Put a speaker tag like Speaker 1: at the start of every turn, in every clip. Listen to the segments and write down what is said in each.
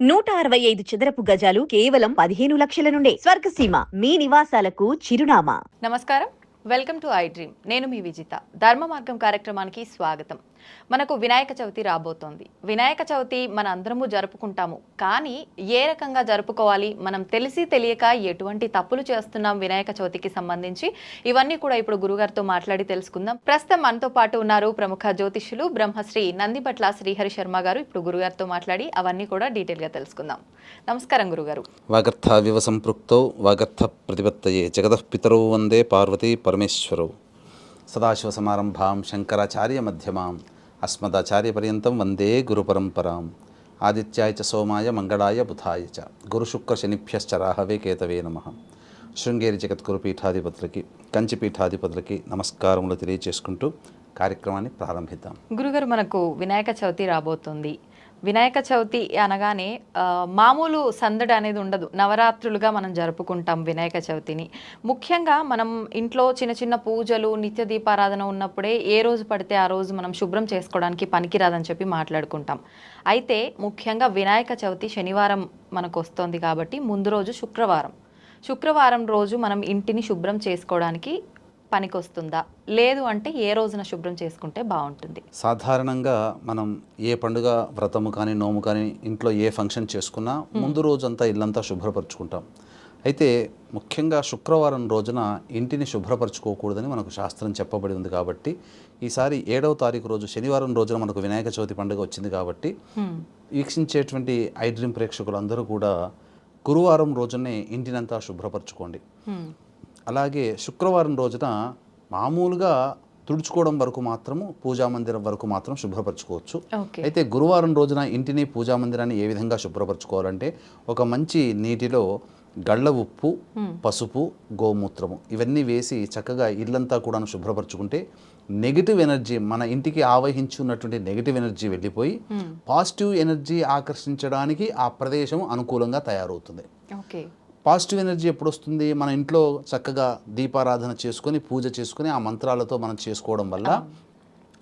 Speaker 1: 165 చదరపు గజాలు కేవలం 15 లక్షల నుండే స్వర్గసీమ మీ నివాసాలకు చిరునామా.
Speaker 2: నమస్కారం, వెల్కమ్ టు ఐ డ్రీమ్. నేను మీ విజిత. ధర్మ మార్గం కార్యక్రమానికి స్వాగతం. మనకు వినాయక చవితి రాబోతోంది. వినాయక చవితి మన అందరము జరుపుకుంటాము, కానీ ఏ రకంగా జరుపుకోవాలి, మనం తెలిసి తెలియక ఎటువంటి తప్పులు చేస్తున్నాం వినాయక చవితికి సంబంధించి, ఇవన్నీ కూడా ఇప్పుడు గురుగారితో మాట్లాడి తెలుసుకుందాం. ప్రస్తుతం మనతో పాటు ఉన్నారు ప్రముఖ జ్యోతిష్యులు బ్రహ్మశ్రీ నందిపట్ల శ్రీహరి శర్మ గారు. ఇప్పుడు గురుగారితో మాట్లాడి అవన్నీ కూడా డీటెయిల్గా తెలుసుకుందాం. నమస్కారం గురుగారు.
Speaker 3: వాగర్థావివ సంపృక్తౌ వాగర్థ ప్రతిపత్తయే జగతః పితరౌ వందే పార్వతీ పరమేశ్వరౌ. సదాశివసమారంభాం శంకరాచార్య మధ్యమాం అస్మదాచార్యపర్యంతం వందే గురుపరంపరాం. ఆదిత్యాయ చ సోమాయ మంగళాయ బుధాయ చ గురుశుక్రశనిభ్యశ్చ రాహవే కేతవే నమః. శృంగేరి జగద్గురు పీఠాధిపతులకి, కంచి పీఠాధిపతులకి నమస్కారములు తెలియచేసుకుంటూ కార్యక్రమాన్ని ప్రారంభిద్దాం.
Speaker 2: గురుగారు, మనకు వినాయక చవితి రాబోతుంది. వినాయక చవితి అనగానే మామూలు సందడి అనేది ఉండదు. నవరాత్రులుగా మనం జరుపుకుంటాం వినాయక చవితిని. ముఖ్యంగా మనం ఇంట్లో చిన్న చిన్న పూజలు, నిత్య దీపారాధన ఉన్నప్పుడే ఏ రోజు పడితే ఆ రోజు మనం శుభ్రం చేసుకోవడానికి పనికిరాదని చెప్పి మాట్లాడుకుంటాం. అయితే ముఖ్యంగా వినాయక చవితి శనివారం మనకు వస్తుంది కాబట్టి ముందు రోజు శుక్రవారం రోజు మనం ఇంటిని శుభ్రం చేసుకోవడానికి పనికొస్తుందా, లేదు అంటే ఏ రోజున శుభ్రం చేసుకుంటే బాగుంటుంది?
Speaker 3: సాధారణంగా మనం ఏ పండుగ, వ్రతము కానీ, నోము కానీ, ఇంట్లో ఏ ఫంక్షన్ చేసుకున్నా ముందు రోజంతా ఇల్లంతా శుభ్రపరచుకుంటాం. అయితే ముఖ్యంగా శుక్రవారం రోజున ఇంటిని శుభ్రపరచుకోకూడదని మనకు శాస్త్రం చెప్పబడి ఉంది. కాబట్టి ఈసారి 7వ తారీఖు రోజు శనివారం రోజున మనకు వినాయక చవితి పండుగ వచ్చింది. కాబట్టి వీక్షించేటువంటి ఐ డ్రీమ్ ప్రేక్షకులందరూ కూడా గురువారం రోజునే ఇంటినంతా శుభ్రపరచుకోండి. అలాగే శుక్రవారం రోజున మామూలుగా తుడుచుకోవడం వరకు మాత్రము, పూజా మందిరం వరకు మాత్రం శుభ్రపరచుకోవచ్చు. అయితే గురువారం రోజున ఇంటిని, పూజా మందిరాన్ని ఏ విధంగా శుభ్రపరచుకోవాలంటే, ఒక మంచి నీటిలో గళ్ళ ఉప్పు, పసుపు, గోమూత్రము ఇవన్నీ వేసి చక్కగా ఇల్లంతా కూడా శుభ్రపరచుకుంటే నెగిటివ్ ఎనర్జీ, మన ఇంటికి ఆవహించి ఉన్నటువంటి నెగిటివ్ ఎనర్జీ వెళ్ళిపోయి పాజిటివ్ ఎనర్జీ ఆకర్షించడానికి ఆ ప్రదేశం అనుకూలంగా తయారవుతుంది. పాజిటివ్ ఎనర్జీ ఎప్పుడు వస్తుంది? మన ఇంట్లో చక్కగా దీపారాధన చేసుకొని, పూజ చేసుకొని, ఆ మంత్రాలతో మనం చేసుకోవడం వల్ల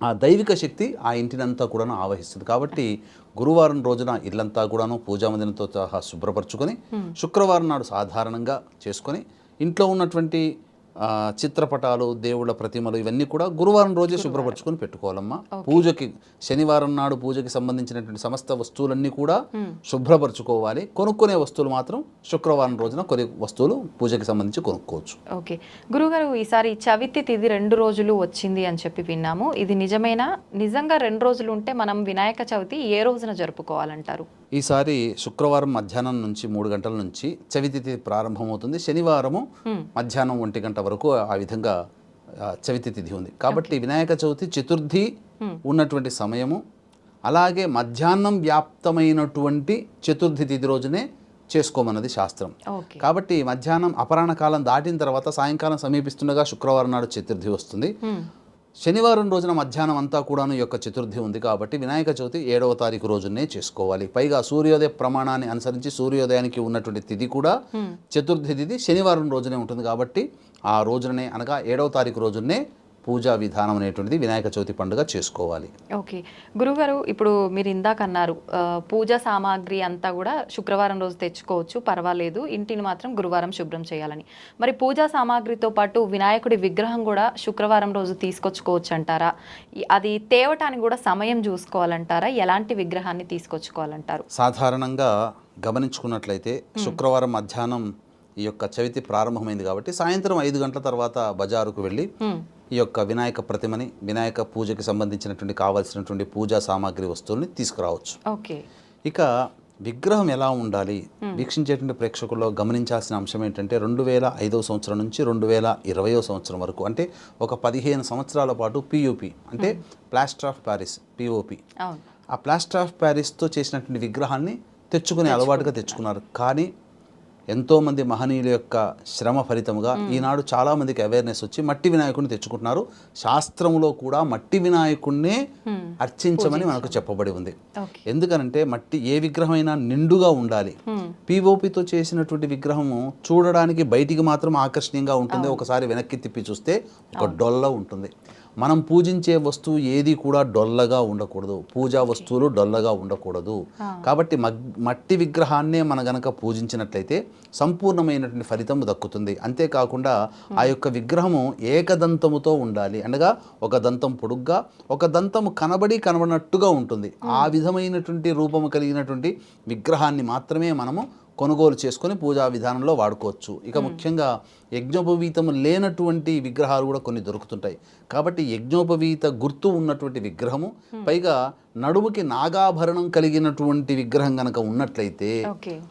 Speaker 3: ఆ దైవిక శక్తి ఆ ఇంటినంతా కూడా ఆవహిస్తుంది. కాబట్టి గురువారం రోజున ఇల్లంతా కూడాను పూజా మందిరంతో సహా శుభ్రపరచుకొని, శుక్రవారం నాడు సాధారణంగా చేసుకొని, ఇంట్లో ఉన్నటువంటి చిత్రపటాలు, దేవుళ్ళ ప్రతిమలు ఇవన్నీ కూడా గురువారం రోజే శుభ్రపరచుకొని పెట్టుకోవాలమ్మా. పూజకి శనివారం నాడు పూజకి సంబంధించినటువంటి సమస్త వస్తువులన్నీ కూడా శుభ్రపరచుకోవాలి. కొనుక్కునే వస్తువులు మాత్రం శుక్రవారం రోజున కొన్ని వస్తువులు పూజకి సంబంధించి కొనుక్కోవచ్చు.
Speaker 2: ఓకే గురుగారు, ఈసారి చవితి తిథి 2 రోజులు వచ్చింది అని చెప్పి విన్నాము. ఇది నిజమేనా? నిజంగా 2 రోజులు ఉంటే మనం వినాయక చవితి ఏ రోజున జరుపుకోవాలంటారు?
Speaker 3: ఈసారి శుక్రవారం మధ్యాహ్నం నుంచి 3 గంటల నుంచి చవితి తిథి ప్రారంభమవుతుంది. శనివారము మధ్యాహ్నం 1 గంట వరకు ఆ విధంగా చవితి తిథి ఉంది. కాబట్టి వినాయక చవితి చతుర్థి ఉన్నటువంటి సమయము, అలాగే మధ్యాహ్నం వ్యాప్తమైనటువంటి చతుర్థి తిథి రోజునే చేసుకోమన్నది శాస్త్రం. కాబట్టి మధ్యాహ్నం అపరాహ్న కాలం దాటిన తర్వాత సాయంకాలం సమీపిస్తుండగా శుక్రవారం నాడు చతుర్థి వస్తుంది. శనివారం రోజున మధ్యాహ్నం అంతా కూడాను ఈ యొక్క చతుర్థి ఉంది. కాబట్టి వినాయక చవితి 7వ తారీఖు రోజునే చేసుకోవాలి. పైగా సూర్యోదయ ప్రమాణాన్ని అనుసరించి సూర్యోదయానికి ఉన్నటువంటి తిథి కూడా చతుర్థి తిథి శనివారం రోజునే ఉంటుంది. కాబట్టి ఆ రోజునే అనగా 7వ తారీఖు రోజునే పూజా విధానం అనేటువంటిది వినాయక చవితి పండుగ చేసుకోవాలి.
Speaker 2: ఓకే గురుగారు, ఇప్పుడు మీరు ఇందాక అన్నారు పూజా సామాగ్రి అంతా కూడా శుక్రవారం రోజు తెచ్చుకోవచ్చు, పర్వాలేదు, ఇంటిని మాత్రం గురువారం శుభ్రం చేయాలని. మరి పూజా సామాగ్రితో పాటు వినాయకుడి విగ్రహం కూడా శుక్రవారం రోజు తీసుకొచ్చుకోవచ్చు అంటారా? అది తేవటానికి కూడా సమయం చూసుకోవాలంటారా? ఎలాంటి విగ్రహాన్ని తీసుకొచ్చుకోవాలంటారు?
Speaker 3: సాధారణంగా గమనించుకున్నట్లయితే శుక్రవారం మధ్యాహ్నం ఈ యొక్క చవితి ప్రారంభమైంది కాబట్టి సాయంత్రం 5 గంటల తర్వాత బజారుకు వెళ్ళి ఈ యొక్క వినాయక ప్రతిమని, వినాయక పూజకి సంబంధించినటువంటి కావాల్సినటువంటి పూజా సామాగ్రి వస్తువుల్ని తీసుకురావచ్చు. ఇక విగ్రహం ఎలా ఉండాలి? వీక్షించేటువంటి ప్రేక్షకుల్లో గమనించాల్సిన అంశం ఏంటంటే 2005వ సంవత్సరం నుంచి 2020వ సంవత్సరం వరకు, అంటే ఒక 15 సంవత్సరాల పాటు పిఓపి అంటే ప్లాస్టర్ ఆఫ్ ప్యారిస్, పిఓపి, ఆ ప్లాస్టర్ ఆఫ్ ప్యారిస్తో చేసినటువంటి విగ్రహాన్ని తెచ్చుకునే అలవాటుగా తెచ్చుకున్నారు. కానీ ఎంతోమంది మహనీయుల యొక్క శ్రమ ఫలితముగా ఈనాడు చాలామందికి అవేర్నెస్ వచ్చి మట్టి వినాయకుడిని తెచ్చుకుంటున్నారు. శాస్త్రంలో కూడా మట్టి వినాయకుడినే అర్చించమని మనకు చెప్పబడి ఉంది. ఎందుకనంటే మట్టి ఏ విగ్రహమైనా నిండుగా ఉండాలి. పిఓపితో చేసినటువంటి విగ్రహము చూడడానికి బయటికి మాత్రం ఆకర్షణీయంగా ఉంటుంది, ఒకసారి వెనక్కి తిప్పి చూస్తే ఒక డొల్ల ఉంటుంది. మనం పూజించే వస్తువు ఏది కూడా డొల్లగా ఉండకూడదు, పూజా వస్తువులు డొల్లగా ఉండకూడదు. కాబట్టి మట్టి విగ్రహాన్నే మన గనక పూజించినట్లయితే సంపూర్ణమైనటువంటి ఫలితం దక్కుతుంది. అంతేకాకుండా ఆ యొక్క విగ్రహము ఏకదంతముతో ఉండాలి, అనగా ఒక దంతం పొడుగ్గా ఒక దంతము కనబడినట్టుగా ఉంటుంది. ఆ విధమైనటువంటి రూపము కలిగినటువంటి విగ్రహాన్ని మాత్రమే మనము కొనుగోలు చేసుకొని పూజా విధానంలో వాడుకోవచ్చు. ఇక ముఖ్యంగా యజ్ఞోపవీతము లేనటువంటి విగ్రహాలు కూడా కొన్ని దొరుకుతుంటాయి. కాబట్టి యజ్ఞోపవీత గుర్తు ఉన్నటువంటి విగ్రహము, పైగా నడుముకి నాగాభరణం కలిగినటువంటి విగ్రహం కనుక ఉన్నట్లయితే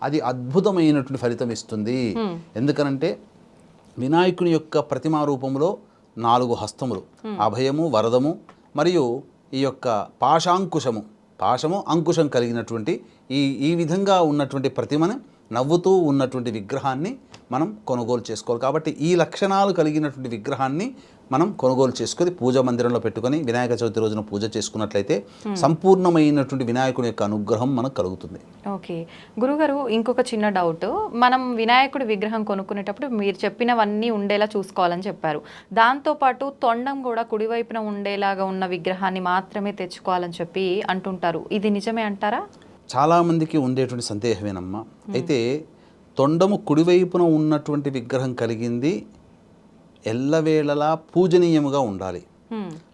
Speaker 3: అది అద్భుతమైనటువంటి ఫలితం ఇస్తుంది. ఎందుకనంటే వినాయకుని యొక్క ప్రతిమా రూపంలో 4 హస్తములు, అభయము, వరదము మరియు ఈ యొక్క పాశము అంకుశం కలిగినటువంటి ఈ విధంగా ఉన్నటువంటి ప్రతిమను, నవ్వుతూ ఉన్నటువంటి విగ్రహాన్ని మనం కొనుగోలు చేసుకోవాలి. కాబట్టి ఈ లక్షణాలు కలిగినటువంటి విగ్రహాన్ని మనం కొనుగోలు చేసుకొని పూజా మందిరంలో పెట్టుకొని వినాయక చవితి రోజున పూజ చేసుకున్నట్లయితే సంపూర్ణమైనటువంటి వినాయకుడి యొక్క అనుగ్రహం మనకు కలుగుతుంది.
Speaker 2: ఓకే గురుగారు, ఇంకొక చిన్న డౌట్. మనం వినాయకుడి విగ్రహం కొనుక్కునేటప్పుడు మీరు చెప్పినవన్నీ ఉండేలా చూసుకోవాలని చెప్పారు. దాంతోపాటు తొండం కూడా కుడివైపున ఉండేలాగా ఉన్న విగ్రహాన్ని మాత్రమే తెచ్చుకోవాలని చెప్పి అంటుంటారు. ఇది నిజమే అంటారా?
Speaker 3: చాలామందికి ఉండేటువంటి సందేహమేనమ్మా. అయితే తొండము కుడివైపున ఉన్నటువంటి విగ్రహం కలిగింది ఎల్లవేళలా పూజనీయముగా ఉండాలి.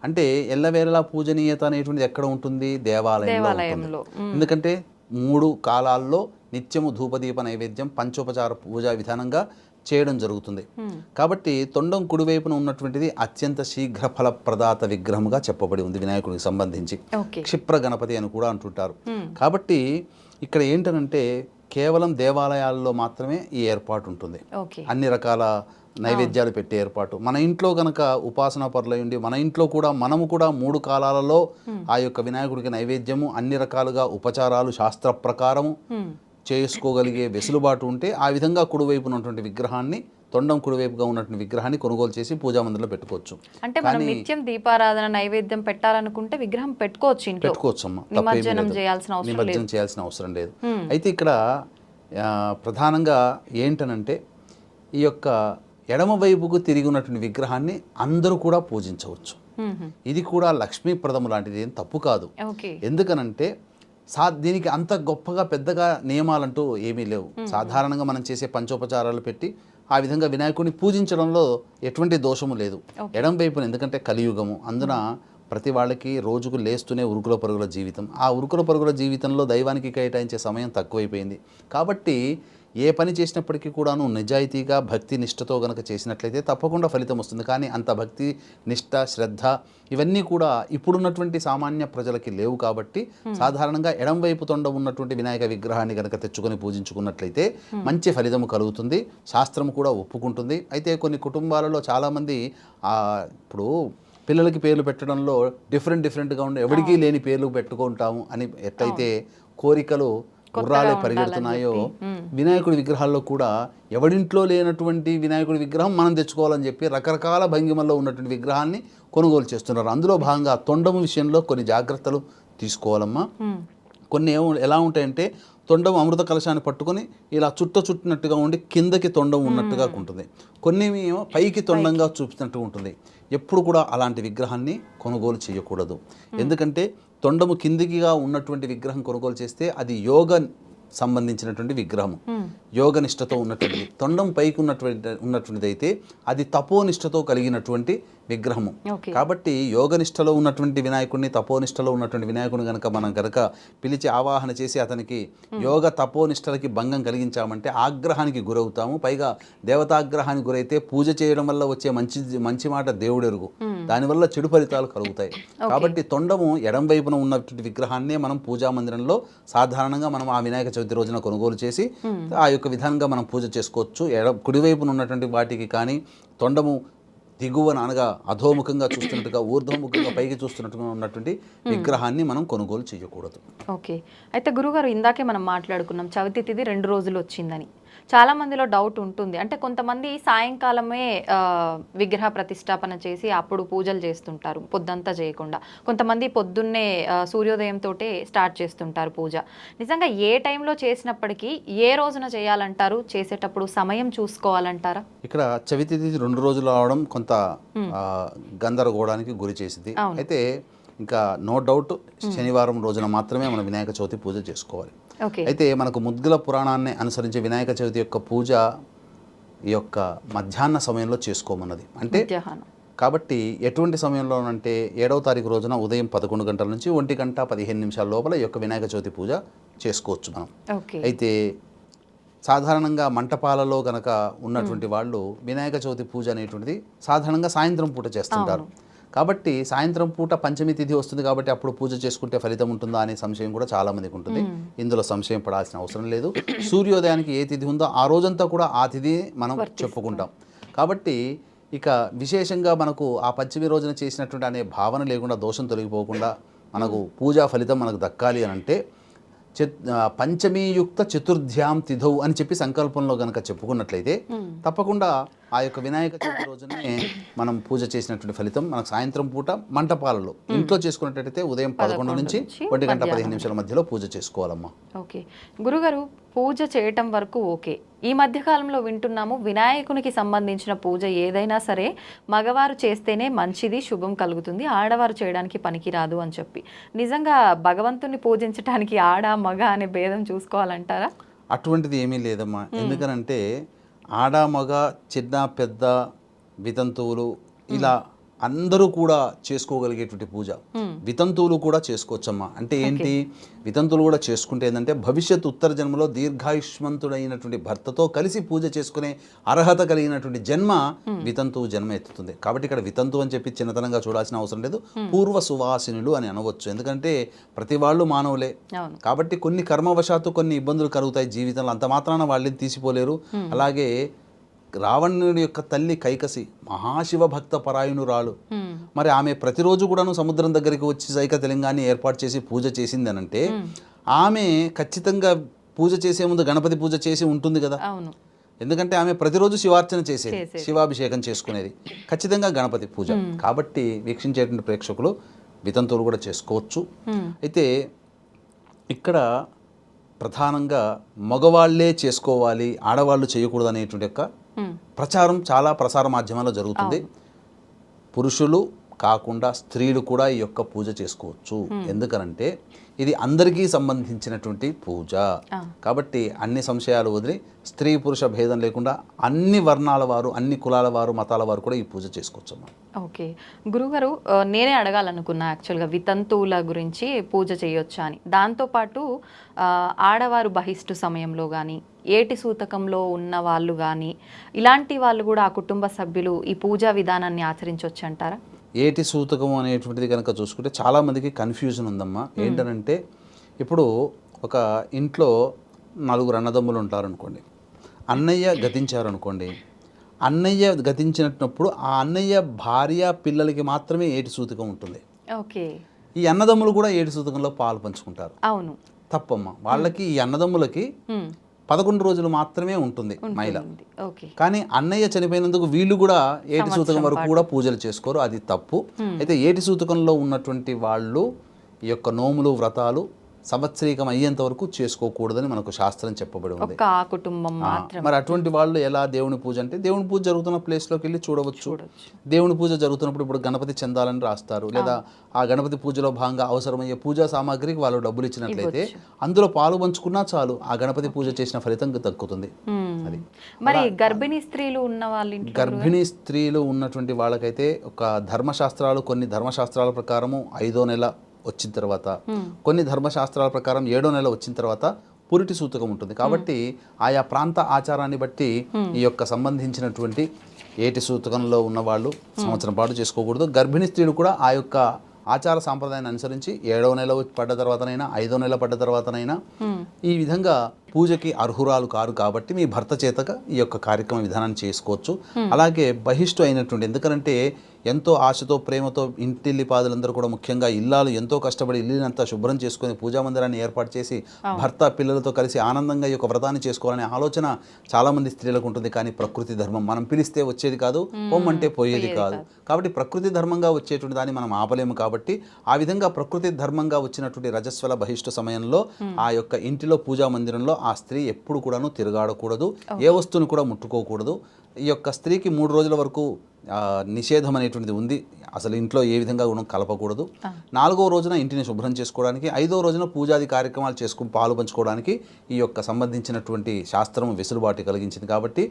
Speaker 3: అంటే ఎల్లవేళలా పూజనీయత అనేటువంటిది ఎక్కడ ఉంటుంది? దేవాలయంలో. ఎందుకంటే 3 కాలాల్లో నిత్యము ధూపదీప నైవేద్యం పంచోపచార పూజా విధానంగా చేయడం జరుగుతుంది. కాబట్టి తొండం కుడివైపున ఉన్నటువంటిది అత్యంత శీఘ్ర ఫలప్రదాత విగ్రహముగా చెప్పబడి ఉంది వినాయకుడికి సంబంధించి. క్షిప్ర గణపతి అని కూడా అంటుంటారు. కాబట్టి ఇక్కడ ఏంటనంటే కేవలం దేవాలయాల్లో మాత్రమే ఈ ఏర్పాటు ఉంటుంది. అన్ని రకాల నైవేద్యాలు పెట్టే ఏర్పాటు మన ఇంట్లో కనుక ఉపాసనా పరులై ఉండి మన ఇంట్లో కూడా మనము కూడా 3 కాలాలలో ఆ యొక్క వినాయకుడికి నైవేద్యము అన్ని రకాలుగా ఉపచారాలు శాస్త్ర ప్రకారము చేసుకోగలిగే వెసులుబాటు ఉంటే ఆ విధంగా కుడివైపున ఉన్నటువంటి విగ్రహాన్ని, తొండం కుడివైపుగా ఉన్నటువంటి విగ్రహాన్ని కొనుగోలు చేసి పూజా మందిరంలో పెట్టుకోవచ్చు.
Speaker 2: అంటే మనం నిత్యం దీపారాధన నైవేద్యం పెట్టాలనుకుంటే విగ్రహం
Speaker 3: పెట్టుకోవచ్చమ్మా,
Speaker 2: నిమజ్జనం
Speaker 3: చేయాల్సిన అవసరం లేదు. అయితే ఇక్కడ ప్రధానంగా ఏంటనంటే ఈ యొక్క ఎడమ వైపుకు తిరిగి ఉన్నటువంటి విగ్రహాన్ని అందరూ కూడా పూజించవచ్చు. ఇది కూడా లక్ష్మీప్రదము లాంటిది, ఏం తప్పు కాదు. ఎందుకనంటే దీనికి అంత గొప్పగా పెద్దగా నియమాలంటూ ఏమీ లేవు. సాధారణంగా మనం చేసే పంచోపచారాలు పెట్టి ఆ విధంగా వినాయకుడిని పూజించడంలో ఎటువంటి దోషము లేదు. ఎడం వైపున, ఎందుకంటే కలియుగము, అందున ప్రతి వాళ్ళకి రోజుకు లేస్తూనే ఉరుకుల పరుగుల జీవితం. ఆ ఉరుకుల పరుగుల జీవితంలో దైవానికి కేటాయించే సమయం తక్కువైపోయింది. కాబట్టి ఏ పని చేసినప్పటికీ కూడాను నిజాయితీగా భక్తి నిష్ఠతో గనక చేసినట్లయితే తప్పకుండా ఫలితం వస్తుంది. కానీ అంత భక్తి నిష్ఠ శ్రద్ధ ఇవన్నీ కూడా ఇప్పుడున్నటువంటి సామాన్య ప్రజలకి లేవు. కాబట్టి సాధారణంగా ఎడం వైపు తొండ ఉన్నటువంటి వినాయక విగ్రహాన్ని కనుక తెచ్చుకొని పూజించుకున్నట్లయితే మంచి ఫలితం కలుగుతుంది, శాస్త్రం కూడా ఒప్పుకుంటుంది. అయితే కొన్ని కుటుంబాలలో చాలామంది ఇప్పుడు పిల్లలకి పేర్లు పెట్టడంలో డిఫరెంట్గా ఉండే ఎవరికీ లేని పేర్లు పెట్టుకుంటాము అని ఎట్లయితే కోరికలు గుర్రాలే పరిగెడుతున్నాయో, వినాయకుడి విగ్రహాల్లో కూడా ఎవడింట్లో లేనటువంటి వినాయకుడి విగ్రహం మనం తెచ్చుకోవాలని చెప్పి రకరకాల భంగిమల్లో ఉన్నటువంటి విగ్రహాన్ని కొనుగోలు చేస్తున్నారు. అందులో భాగంగా తొండము విషయంలో కొన్ని జాగ్రత్తలు తీసుకోవాలమ్మా. కొన్ని ఎలా ఉంటాయంటే తొండం అమృత కలశాన్ని పట్టుకొని ఇలా చుట్టినట్టుగా ఉండి కిందకి తొండం ఉన్నట్టుగా ఉంటుంది. కొన్ని పైకి తొండంగా చూపినట్టుగా ఉంటుంది. ఎప్పుడు కూడా అలాంటి విగ్రహాన్ని కొనుగోలు చేయకూడదు. ఎందుకంటే తొండము కిందికిగా ఉన్నటువంటి విగ్రహం కొనుగోలు చేస్తే అది యోగ సంబంధించినటువంటి విగ్రహము, యోగనిష్టతో ఉన్నటువంటి. తొండం పైకి ఉన్నటువంటిది అయితే అది తపోనిష్టతో కలిగినటువంటి విగ్రహము. కాబట్టి యోగనిష్టలో ఉన్నటువంటి వినాయకుడిని, తపోనిష్టలో ఉన్నటువంటి వినాయకుడిని కనుక మనం కనుక పిలిచి ఆవాహన చేసి అతనికి యోగ తపోనిష్టలకి భంగం కలిగించామంటే ఆగ్రహానికి గురవుతాము. పైగా దేవతాగ్రహానికి గురైతే పూజ చేయడం వల్ల వచ్చే మంచి మాట దేవుడెరుగు, దానివల్ల చెడు ఫలితాలు కలుగుతాయి. కాబట్టి తొండము ఎడం వైపున ఉన్నటువంటి విగ్రహాన్నే మనం పూజా మందిరంలో సాధారణంగా మనం ఆ వినాయక చవితి రోజున కొనుగోలు చేసి ఆ యొక్క విధానంగా మనం పూజ చేసుకోవచ్చు. కుడివైపున ఉన్నటువంటి వాటికి కానీ తొండము దిగువన అనగా అధోముఖంగా చూస్తున్నట్టుగా ఊర్ధ్వముఖంగా పైకి చూస్తున్నట్టుగా ఉన్నటువంటి విగ్రహాన్ని మనం కొనుగోలు చేయకూడదు.
Speaker 2: ఓకే. అయితే గురుగారు, ఇందాకే మనం మాట్లాడుకున్నాం చవితి తిథి 2 రోజులు వచ్చిందని. చాలా మందిలో డౌట్ ఉంటుంది. అంటే కొంతమంది సాయంకాలమే విగ్రహ ప్రతిష్టాపన చేసి అప్పుడు పూజలు చేస్తుంటారు, పొద్దంతా చేయకుండా. కొంతమంది పొద్దున్నే సూర్యోదయంతోటే స్టార్ట్ చేస్తుంటారు పూజ. నిజంగా ఏ టైంలో చేసినప్పటికీ ఏ రోజున చేయాలంటారు? చేసేటప్పుడు సమయం చూసుకోవాలంటారా?
Speaker 3: ఇక్కడ చవితి తిథి 2 రోజులు రావడం కొంత గందరగోళానికి గురి చేసింది. అయితే ఇంకా నో డౌట్ శనివారం రోజున మాత్రమే మన వినాయక చవితి పూజ చేసుకోవాలి. అయితే మనకు ముద్గల పురాణాన్ని అనుసరించి వినాయక చవితి యొక్క పూజ ఈ యొక్క మధ్యాహ్న సమయంలో చేసుకోమన్నది. అంటే కాబట్టి ఎటువంటి సమయంలో అంటే 7వ తారీఖు రోజున ఉదయం 11 గంటల నుంచి 1 గంట 15 నిమిషాల లోపల ఈ యొక్క వినాయక చవితి పూజ చేసుకోవచ్చు మనం. అయితే సాధారణంగా మంటపాలలో గనక ఉన్నటువంటి వాళ్ళు వినాయక చవితి పూజ అనేటువంటిది సాధారణంగా సాయంత్రం పూట చేస్తుంటారు. కాబట్టి సాయంత్రం పూట పంచమి తిథి వస్తుంది కాబట్టి అప్పుడు పూజ చేసుకుంటే ఫలితం ఉంటుందా అనే సంశయం కూడా చాలా మందికి ఉంటుంది. ఇందులో సంశయం పడాల్సిన అవసరం లేదు. సూర్యోదయానికి ఏ తిథి ఉందో ఆ రోజంతా కూడా ఆ తిథి మనం చెప్పుకుంటాం. కాబట్టి ఇక విశేషంగా మనకు ఆ పంచమి రోజున చేసినటువంటి అనే భావన లేకుండా, దోషం తొలగిపోకుండా మనకు పూజా ఫలితం మనకు దక్కాలి అని అంటే పంచమీయుక్త చతుర్థ్యాం తిథౌ అని చెప్పి సంకల్పంలో గనక చెప్పుకున్నట్లయితే తప్పకుండా ఆ యొక్క వినాయక చవితి రోజునే మనం పూజ చేసినటువంటి ఫలితం మనకు సాయంత్రం పూట మంటపాలలో ఇంట్లో చేసుకున్నట్టయితే ఉదయం 11 నుంచి 1 గంట 15 నిమిషాల మధ్యలో పూజ చేసుకోవాలమ్మా.
Speaker 2: ఓకే గురుగారు, పూజ చేయటం వరకు ఓకే. ఈ మధ్యకాలంలో వింటున్నాము వినాయకునికి సంబంధించిన పూజ ఏదైనా సరే మగవారు చేస్తేనే మంచిది, శుభం కలుగుతుంది, ఆడవారు చేయడానికి పనికిరాదు అని చెప్పి. నిజంగా భగవంతుని పూజించడానికి ఆడ మగ అనే భేదం చూసుకోవాలంటారా?
Speaker 3: అటువంటిది ఏమీ లేదమ్మా. ఎందుకనంటే ఆడ మగ చిన్న పెద్ద వితంతువులు ఇలా అందరూ కూడా చేసుకోగలిగేటువంటి పూజ. వితంతువులు కూడా చేసుకోవచ్చమ్మా. అంటే ఏంటి, వితంతువులు కూడా చేసుకుంటే ఏంటంటే భవిష్యత్తు ఉత్తర జన్మలో దీర్ఘాయుష్మంతుడైనటువంటి భర్తతో కలిసి పూజ చేసుకునే అర్హత కలిగినటువంటి జన్మ వితంతువు జన్మ ఎత్తుతుంది. కాబట్టి ఇక్కడ వితంతు అని చెప్పి చిన్నతనంగా చూడాల్సిన అవసరం లేదు. పూర్వ సువాసినులు అని అనవచ్చు. ఎందుకంటే ప్రతి వాళ్ళు మానవులే కాబట్టి కొన్ని కర్మవశాత్తు కొన్ని ఇబ్బందులు కలుగుతాయి జీవితంలో. అంత మాత్రాన వాళ్ళని తీసిపోలేరు. అలాగే రావణుడి యొక్క తల్లి కైకసి మహాశివ భక్త పరాయణురాలు. మరి ఆమె ప్రతిరోజు కూడాను సముద్రం దగ్గరికి వచ్చి సైక తెలంగాణ ఏర్పాటు చేసి పూజ చేసింది అని అంటే ఆమె ఖచ్చితంగా పూజ చేసే ముందు గణపతి పూజ చేసి ఉంటుంది కదా. ఎందుకంటే ఆమె ప్రతిరోజు శివార్చన చేసేది, శివాభిషేకం చేసుకునేది, ఖచ్చితంగా గణపతి పూజ. కాబట్టి వీక్షించేటువంటి ప్రేక్షకులు వితంతువులు కూడా చేసుకోవచ్చు. అయితే ఇక్కడ ప్రధానంగా మగవాళ్లే చేసుకోవాలి, ఆడవాళ్ళు చేయకూడదు అనేటువంటి యొక్క ప్రచారం చాలా ప్రసార మాధ్యమాల్లో జరుగుతుంది. పురుషులు కాకుండా స్త్రీలు కూడా ఈ యొక్క పూజ చేసుకోవచ్చు. ఎందుకనంటే ఇది అందరికీ సంబంధించినటువంటి పూజ కాబట్టి అన్ని సంశయాలు వదిలి స్త్రీ పురుష భేదం లేకుండా అన్ని వర్ణాల వారు, అన్ని కులాల వారు, మతాల వారు కూడా ఈ పూజ చేసుకోవచ్చు.
Speaker 2: ఓకే గురుగారు, నేనే అడగాలనుకున్నా యాక్చువల్గా వితంతువుల గురించి పూజ చేయొచ్చా అని. దాంతోపాటు ఆడవారు బహిష్టు సమయంలో కానీ, ఏటి సూతకంలో ఉన్న వాళ్ళు కానీ, ఇలాంటి వాళ్ళు కూడా ఆ కుటుంబ సభ్యులు ఈ పూజా విధానాన్ని ఆచరించవచ్చు అంటారా?
Speaker 3: ఏటి సూతకం అనేటువంటిది కనుక చూసుకుంటే చాలామందికి కన్ఫ్యూజన్ ఉందమ్మా. ఏంటనంటే ఇప్పుడు ఒక ఇంట్లో 4 అన్నదమ్ములు ఉంటారనుకోండి, అన్నయ్య గతించారనుకోండి. అన్నయ్య గతించినప్పుడు ఆ అన్నయ్య భార్య పిల్లలకి మాత్రమే ఏటి సూతకం ఉంటుంది.
Speaker 2: ఓకే,
Speaker 3: ఈ అన్నదమ్ములు కూడా ఏటి సూతకంలో పాలు పంచుకుంటారు.
Speaker 2: అవును,
Speaker 3: తప్పమ్మా. వాళ్ళకి ఈ అన్నదమ్ములకి 11 రోజులు మాత్రమే ఉంటుంది మహిళ. కానీ అన్నయ్య చనిపోయినందుకు వీళ్ళు కూడా ఏటి సూతకం వరకు కూడా పూజలు చేసుకోరు, అది తప్పు. అయితే ఏటి సూతకంలో ఉన్నటువంటి వాళ్ళు ఈ యొక్క నోములు వ్రతాలు సంవత్సరీకం అయ్యేంత వరకు చేసుకోకూడదని మనకు శాస్త్రం చెప్పబడి ఉంది. మరి అటువంటి వాళ్ళు ఎలా దేవుని పూజ అంటే దేవుని పూజ జరుగుతున్న ప్లేస్లోకి వెళ్ళి చూడవచ్చు. దేవుని పూజ జరుగుతున్నప్పుడు ఇప్పుడు గణపతి చెందాలని రాస్తారు, లేదా ఆ గణపతి పూజలో భాగంగా అవసరమయ్యే పూజా సామాగ్రికి వాళ్ళు డబ్బులు ఇచ్చినట్లయితే అందులో పాలు పంచుకున్నా చాలు, ఆ గణపతి పూజ చేసిన ఫలితం దక్కుతుంది. అది
Speaker 2: మరి గర్భిణీ స్త్రీలు ఉన్న వాళ్ళు,
Speaker 3: గర్భిణీ స్త్రీలు ఉన్నటువంటి వాళ్ళకైతే ఒక ధర్మశాస్త్రాలు, కొన్ని ధర్మశాస్త్రాల ప్రకారము 5వ నెల వచ్చిన తర్వాత, కొన్ని ధర్మశాస్త్రాల ప్రకారం 7వ నెల వచ్చిన తర్వాత పురిటి సూతకం ఉంటుంది. కాబట్టి ఆయా ప్రాంత ఆచారాన్ని బట్టి ఈ యొక్క సంబంధించినటువంటి ఏటి సూతకంలో ఉన్న వాళ్ళు సంవత్సరం పాటు చేసుకోకూడదు. గర్భిణీ స్త్రీలు కూడా ఆ యొక్క ఆచార సాంప్రదాయాన్ని అనుసరించి 7వ నెల పడ్డ తర్వాతనైనా 5వ నెల పడ్డ తర్వాతనైనా ఈ విధంగా పూజకి అర్హురాలు కారు కాబట్టి మీ భర్త చేతగా ఈ యొక్క కార్యక్రమ విధానాన్ని చేసుకోవచ్చు. అలాగే బహిష్టు అయినటువంటి, ఎందుకంటే ఎంతో ఆశతో ప్రేమతో ఇంటిల్లి పాదులందరూ కూడా ముఖ్యంగా ఇల్లాలు ఎంతో కష్టపడి ఇల్లునంతా శుభ్రం చేసుకొని పూజా మందిరాన్ని ఏర్పాటు చేసి భర్త పిల్లలతో కలిసి ఆనందంగా ఈ యొక్క వ్రతాన్ని చేసుకోవాలనే ఆలోచన చాలామంది స్త్రీలకు ఉంటుంది. కానీ ప్రకృతి ధర్మం మనం పిలిస్తే వచ్చేది కాదు, పొమ్మంటే పోయేది కాదు. కాబట్టి ప్రకృతి ధర్మంగా వచ్చేటువంటి దాన్ని మనం ఆపలేము. కాబట్టి ఆ విధంగా ప్రకృతి ధర్మంగా వచ్చినటువంటి రజస్వల బహిష్టు సమయంలో ఆ యొక్క ఇంటిలో పూజా మందిరంలో ఆ స్త్రీ ఎప్పుడు కూడాను తిరగాడకూడదు, ఏ వస్తువుని కూడా ముట్టుకోకూడదు. ఈ యొక్క స్త్రీకి 3 రోజుల వరకు నిషేధం అనేటువంటిది ఉంది. అసలు ఇంట్లో ఏ విధంగా కూడా కలపకూడదు. 4వ రోజున ఇంటిని శుభ్రం చేసుకోవడానికి, 5వ రోజున పూజాది కార్యక్రమాలు చేసుకుని పాలు పంచుకోవడానికి ఈ యొక్క సంబంధించినటువంటి శాస్త్రం వెసులుబాటు కలిగించింది. కాబట్టి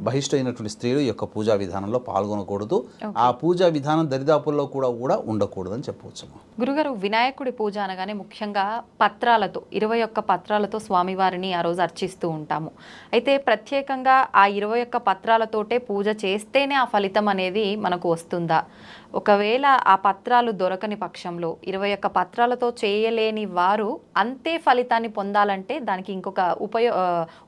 Speaker 3: బహిష్టు అయినటువంటి స్త్రీలు ఈ యొక్క పూజా విధానంలో పాల్గొనకూడదు. ఆ పూజా విధానం దరిదాపుల్లో కూడా ఉండకూడదు అని చెప్పవచ్చు.
Speaker 2: గురుగారు, వినాయకుడి పూజ అనగానే ముఖ్యంగా పత్రాలతో 21 పత్రాలతో స్వామివారిని ఆ రోజు అర్చిస్తూ ఉంటాము. అయితే ప్రత్యేకంగా ఆ 21 పత్రాలతోటే పూజ చేస్తేనే ఆ ఫలితం అనేది మనకు వస్తుందా? ఒకవేళ ఆ పత్రాలు దొరకని పక్షంలో 21 పత్రాలతో చేయలేని వారు అంతే ఫలితాన్ని పొందాలంటే దానికి ఇంకొక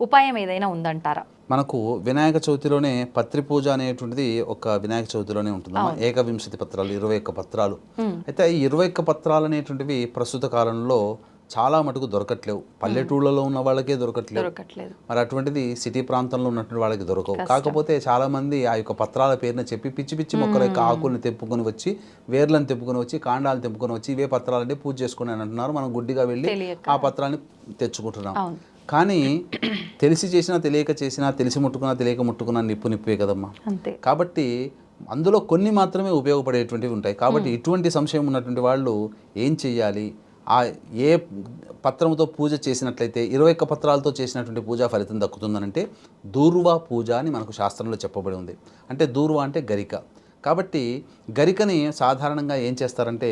Speaker 2: ఉపాయం ఏదైనా ఉందంటారా?
Speaker 3: మనకు వినాయక చవితిలోనే పత్రి పూజ అనేటువంటిది ఒక వినాయక చవితిలోనే ఉంటుంది. ఏకవింశతి పత్రాలు, 21 పత్రాలు. అయితే ఈ 21 పత్రాలు అనేటువంటివి ప్రస్తుత కాలంలో చాలా మటుకు దొరకట్లేవు. పల్లెటూళ్ళలో ఉన్న వాళ్ళకే దొరకట్లేదు. మరి అటువంటిది సిటీ ప్రాంతంలో ఉన్నటువంటి వాళ్ళకి దొరకవు. కాకపోతే చాలా మంది ఆ యొక్క పత్రాల పేరున చెప్పి పిచ్చి పిచ్చి మొక్కల యొక్క ఆకుల్ని తెంపుకొని వచ్చి, వేర్లను తెంపుకొని వచ్చి, కాండాలను తెంపుకొని వచ్చి ఇవే పత్రాలంటే పూజ చేసుకుని అని అంటున్నారు. మనం గుడ్డిగా వెళ్ళి ఆ పత్రాన్ని తెచ్చుకుంటున్నాం. కానీ తెలిసి చేసినా తెలియక చేసినా, తెలిసి ముట్టుకున్నా తెలియక ముట్టుకున్నా నిప్పే కదమ్మా. కాబట్టి అందులో కొన్ని మాత్రమే ఉపయోగపడేటువంటివి ఉంటాయి. కాబట్టి ఇటువంటి సంశయం ఉన్నటువంటి వాళ్ళు ఏం చెయ్యాలి? ఏ పత్రంతో పూజ చేసినట్లయితే 21 పత్రాలతో చేసినటువంటి పూజా ఫలితం దక్కుతుందనంటే దూర్వా పూజ అని మనకు శాస్త్రంలో చెప్పబడి ఉంది. అంటే దూర్వా అంటే గరిక. కాబట్టి గరికని సాధారణంగా ఏం చేస్తారంటే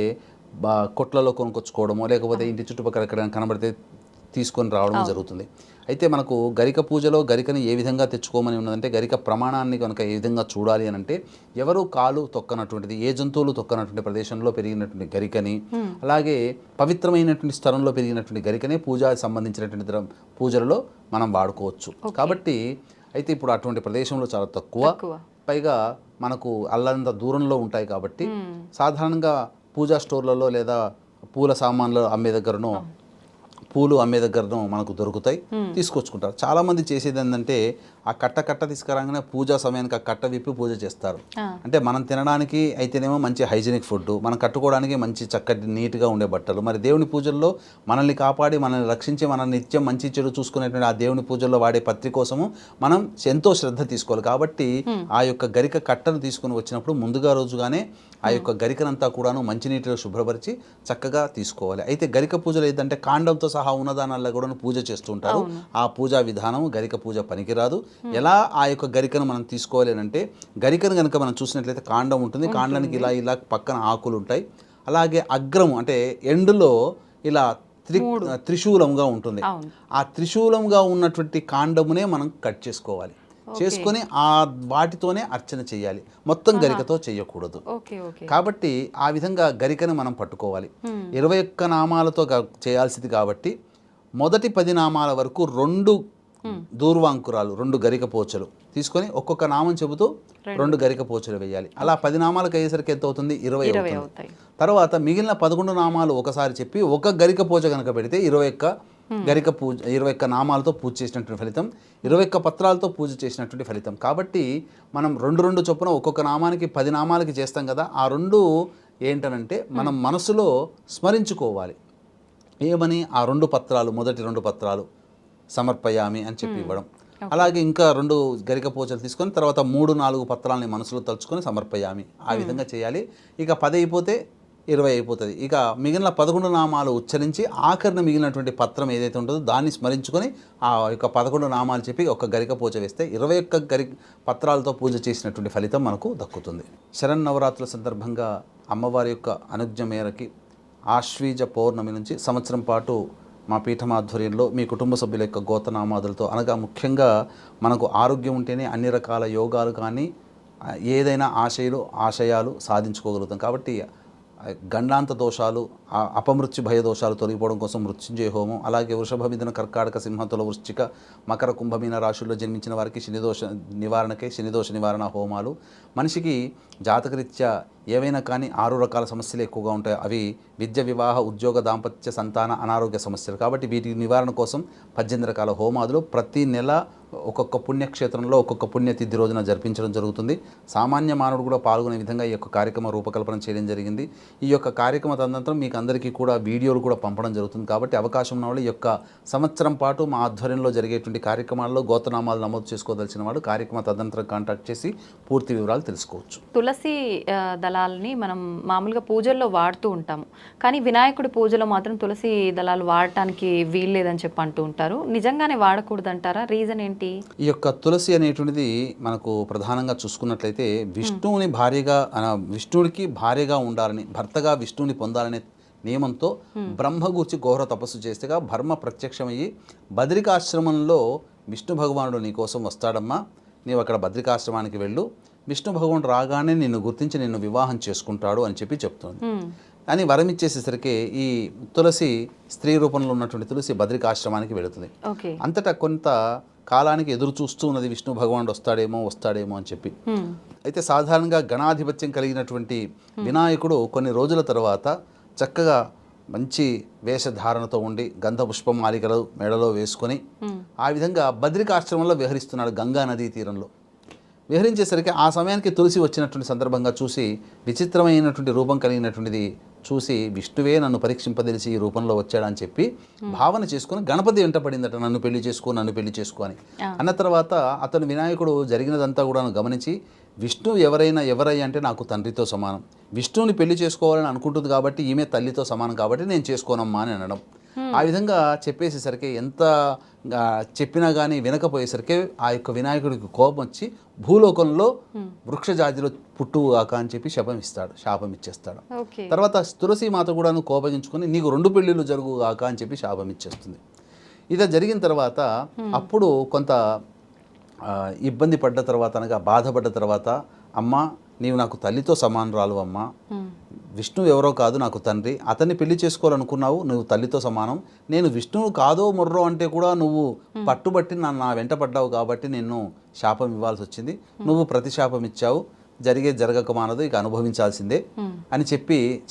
Speaker 3: కొట్లలో కొనుక్కొచ్చుకోవడమో, లేకపోతే ఇంటి చుట్టుపక్కల ఎక్కడైనా కనబడితే తీసుకొని రావడం జరుగుతుంది. అయితే మనకు గరిక పూజలో గరికని ఏ విధంగా తెచ్చుకోమని ఉన్నదంటే, గరిక ప్రమాణాన్ని కనుక ఏ విధంగా చూడాలి అని అంటే, ఎవరు కాలు తొక్కనటువంటిది, ఏ జంతువులు తొక్కనటువంటి ప్రదేశంలో పెరిగినటువంటి గరికని, అలాగే పవిత్రమైనటువంటి స్థలంలో పెరిగినటువంటి గరికనే పూజ సంబంధించినటువంటి పూజలలో మనం వాడుకోవచ్చు. కాబట్టి అయితే ఇప్పుడు అటువంటి ప్రదేశంలో చాలా తక్కువ, పైగా మనకు అల్లంత దూరంలో ఉంటాయి. కాబట్టి సాధారణంగా పూజా స్టోర్లలో లేదా పూల సామాన్లు అమ్మే దగ్గరనో, పూలు అమ్మే దగ్గరనో మనకు దొరుకుతాయి, తీసుకొచ్చుకుంటారు. చాలామంది చేసేది ఏంటంటే ఆ కట్ట తీసుకురాగానే పూజా సమయానికి ఆ కట్ట విప్పి పూజ చేస్తారు. అంటే మనం తినడానికి అయితేనేమో మంచి హైజీనిక్ ఫుడ్, మనం కట్టుకోవడానికి మంచి చక్కటి నీట్గా ఉండే బట్టలు. మరి దేవుని పూజల్లో మనల్ని కాపాడి, మనల్ని రక్షించి, మన నిత్యం మంచి చెడు చూసుకునేటువంటి ఆ దేవుని పూజల్లో వాడే పత్రి కోసము మనం ఎంతో శ్రద్ధ తీసుకోవాలి. కాబట్టి ఆ యొక్క గరిక కట్టను తీసుకుని వచ్చినప్పుడు ముందుగా రోజుగానే ఆ యొక్క గరికనంతా కూడాను మంచినీటిలో శుభ్రపరిచి చక్కగా తీసుకోవాలి. అయితే గరిక పూజలు ఏంటంటే కాండంతో సహా ఉన్నదానాల్లో కూడా పూజ చేస్తూ ఉంటారు. ఆ పూజా విధానం గరిక పూజ పనికిరాదు. ఎలా ఆ యొక్క గరికను మనం తీసుకోవాలి అంటే, గరికను కనుక మనం చూసినట్లయితే కాండం ఉంటుంది, కాండానికి ఇలా పక్కన ఆకులు ఉంటాయి. అలాగే అగ్రము అంటే ఎండులో ఇలా త్రిశూలంగా ఉంటుంది. ఆ త్రిశూలంగా ఉన్నటువంటి కాండమునే మనం కట్ చేసుకోవాలి. చేసుకొని ఆ వాటితోనే అర్చన చేయాలి, మొత్తం గరికతో చేయకూడదు. కాబట్టి ఆ విధంగా గరికను మనం పట్టుకోవాలి. 21 నామాలతో చేయాల్సింది కాబట్టి మొదటి 10 నామాల వరకు 2 దూర్వాంకురాలు, 2 గరిక పోచలు తీసుకొని ఒక్కొక్క నామం చెబుతూ 2 గరిక పోచలు వేయాలి. అలా 10 నామాలకు అయ్యేసరికి ఎంత అవుతుంది? 20 అవుతుంది. తర్వాత మిగిలిన 11 నామాలు ఒకసారి చెప్పి ఒక గరిక పూజ కనుక పెడితే 21 గరిక పూజ, 21 నామాలతో పూజ చేసినటువంటి ఫలితం, 21 పత్రాలతో పూజ చేసినటువంటి ఫలితం. కాబట్టి మనం 2 చొప్పున ఒక్కొక్క నామానికి 10 నామాలకి చేస్తాం కదా. ఆ 2 ఏంటనంటే మనం మనసులో స్మరించుకోవాలి. ఏమని? ఆ 2 పత్రాలు, మొదటి 2 పత్రాలు సమర్పయామి అని చెప్పి ఇవ్వడం. అలాగే ఇంకా 2 గరిక పూజలు తీసుకొని తర్వాత 3-4 పత్రాలని మనసులో తలుచుకొని సమర్పయామి, ఆ విధంగా చేయాలి. ఇక 10 అయిపోతే 20 అయిపోతుంది. ఇక మిగిలిన 11 నామాలు ఉచ్చరించి ఆఖరిన మిగిలినటువంటి పత్రం ఏదైతే ఉంటుందో దాన్ని స్మరించుకొని ఆ యొక్క 11 నామాలు చెప్పి ఒక గరిక పూజ వేస్తే 21 పత్రాలతో పూజ చేసినటువంటి ఫలితం మనకు దక్కుతుంది. శరన్నవరాత్రుల సందర్భంగా అమ్మవారి యొక్క అనుజ్ఞ మేరకి ఆశ్వీజ పౌర్ణమి నుంచి సంవత్సరం పాటు మా పీఠం ఆధ్వర్యంలో మీ కుటుంబ సభ్యుల యొక్క గోతనామాదులతో, అనగా ముఖ్యంగా మనకు ఆరోగ్యం ఉంటేనే అన్ని రకాల యోగాలు కానీ ఏదైనా ఆశయాలు సాధించుకోగలుగుతాం. కాబట్టి గండాంత దోషాలు, అపమృత్యు భయ దోషాలు తొలగిపోవడం కోసం మృత్యుంజయ హోమం, అలాగే వృషభ మిథున కర్కాటక సింహతుల వృశ్చిక మకర కుంభమీన రాశుల్లో జన్మించిన వారికి శనిదోష నివారణకై శనిదోష నివారణ హోమాలు. మనిషికి జాతకరీత్యా ఏవైనా కానీ 6 రకాల సమస్యలు ఎక్కువగా ఉంటాయి. అవి విద్య, వివాహ, ఉద్యోగ, దాంపత్య, సంతాన, అనారోగ్య సమస్యలు. కాబట్టి వీటి నివారణ కోసం 18 రకాల హోమాదులు ప్రతి నెల ఒక్కొక్క పుణ్యక్షేత్రంలో ఒక్కొక్క పుణ్యతిథి రోజున జరిపించడం జరుగుతుంది. సామాన్య మానవుడు కూడా పాల్గొనే విధంగా ఈ యొక్క కార్యక్రమ రూపకల్పన చేయడం జరిగింది. ఈ యొక్క కార్యక్రమ తదనంతరం మీకు అందరికీ కూడా వీడియోలు కూడా పంపడం జరుగుతుంది. కాబట్టి అవకాశం ఉన్న వాళ్ళు ఈ యొక్క సంవత్సరం పాటు మా ఆధ్వర్యంలో జరిగేటువంటి కార్యక్రమాల్లో గోత్రనామాలు నమోదు చేసుకోదలిచిన వాడు కార్యక్రమ తదనంతరం కాంటాక్ట్ చేసి పూర్తి వివరాలు తెలుసుకోవచ్చు.
Speaker 2: తులసి దళాలని మనం మామూలుగా పూజల్లో వాడుతూ ఉంటాము, కానీ వినాయకుడి పూజలో మాత్రం తులసి దళాలు వాడటానికి వీల్లేదని చెప్పి అంటూ ఉంటారు. నిజంగానే వాడకూడదంటారా? రీజన్ ఏంటి?
Speaker 3: ఈ యొక్క తులసి అనేటువంటిది మనకు ప్రధానంగా చూసుకున్నట్లయితే విష్ణుడికి భార్యగా ఉండాలని, భర్తగా విష్ణువుని పొందాలనే నియమంతో బ్రహ్మగూర్చి ఘోర తపస్సు చేస్తేగా బ్రహ్మ ప్రత్యక్షమయ్యి బద్రికాశ్రమంలో విష్ణు భగవానుడు నీ కోసం వస్తాడమ్మా, నీవు అక్కడ బద్రికాశ్రమానికి వెళ్ళు, విష్ణు భగవానుడు రాగానే నిన్ను గుర్తించి నిన్ను వివాహం చేసుకుంటాడు అని చెప్పి చెప్తుంది. అని వరం ఇచ్చేసేసరికి ఈ తులసి స్త్రీ రూపంలో ఉన్నటువంటి తులసి బద్రికాశ్రమానికి వెళుతుంది. అంతటా కొంత కాలానికి ఎదురు చూస్తూ ఉన్నది విష్ణు భగవానుడు వస్తాడేమో అని చెప్పి. అయితే సాధారణంగా గణాధిపత్యం కలిగినటువంటి వినాయకుడు కొన్ని రోజుల తర్వాత చక్కగా మంచి వేషధారణతో ఉండి గంధ పుష్పమాలికలు మెడలో వేసుకొని ఆ విధంగా బద్రికాశ్రమంలో విహరిస్తున్నాడు గంగా నదీ తీరంలో. విహరించేసరికి ఆ సమయానికి తులసి వచ్చినటువంటి సందర్భంగా చూసి విచిత్రమైనటువంటి రూపం కలిగినటువంటిది చూసి విష్ణువే నన్ను పరీక్షింపదలిసి ఈ రూపంలో వచ్చాడని చెప్పి భావన చేసుకుని గణపతి వెంట పడిందట, నన్ను పెళ్లి చేసుకో అని. అన్న తర్వాత అతను వినాయకుడు జరిగినదంతా కూడా గమనించి విష్ణు ఎవరై అంటే నాకు తండ్రితో సమానం, విష్ణువుని పెళ్లి చేసుకోవాలని అనుకుంటుంది కాబట్టి ఈమె తల్లితో సమానం కాబట్టి నేను చేసుకోనమ్మా అని అనడం. ఆ విధంగా చెప్పేసేసరికి ఎంత చెప్పినా కానీ వినకపోయేసరికి ఆ యొక్క వినాయకుడికి కోపం వచ్చి భూలోకంలో వృక్ష జాతిలో పుట్టుగాక అని చెప్పి శాపం ఇచ్చేస్తాడు. తర్వాత తులసి మాత కూడా కోపగించుకొని నీకు 2 పెళ్ళిళ్ళు జరుగుగాక అని చెప్పి శాపం ఇచ్చేస్తుంది. ఇది జరిగిన తర్వాత అప్పుడు కొంత ఇబ్బంది పడ్డ తర్వాత అనగా బాధపడ్డ తర్వాత, అమ్మ నీవు నాకు తల్లితో సమానరాలు అమ్మా, విష్ణువు ఎవరో కాదు నాకు తండ్రి, అతన్ని పెళ్లి చేసుకోవాలనుకున్నావు, నువ్వు తల్లితో సమానం, నేను విష్ణువు కాదో మొర్రో అంటే కూడా నువ్వు పట్టుబట్టి నా వెంట పడ్డావు కాబట్టి నిన్ను శాపం ఇవ్వాల్సి వచ్చింది, నువ్వు ప్రతిశాపం ఇచ్చావు, జరగక మానదు, ఇక అనుభవించాల్సిందే అని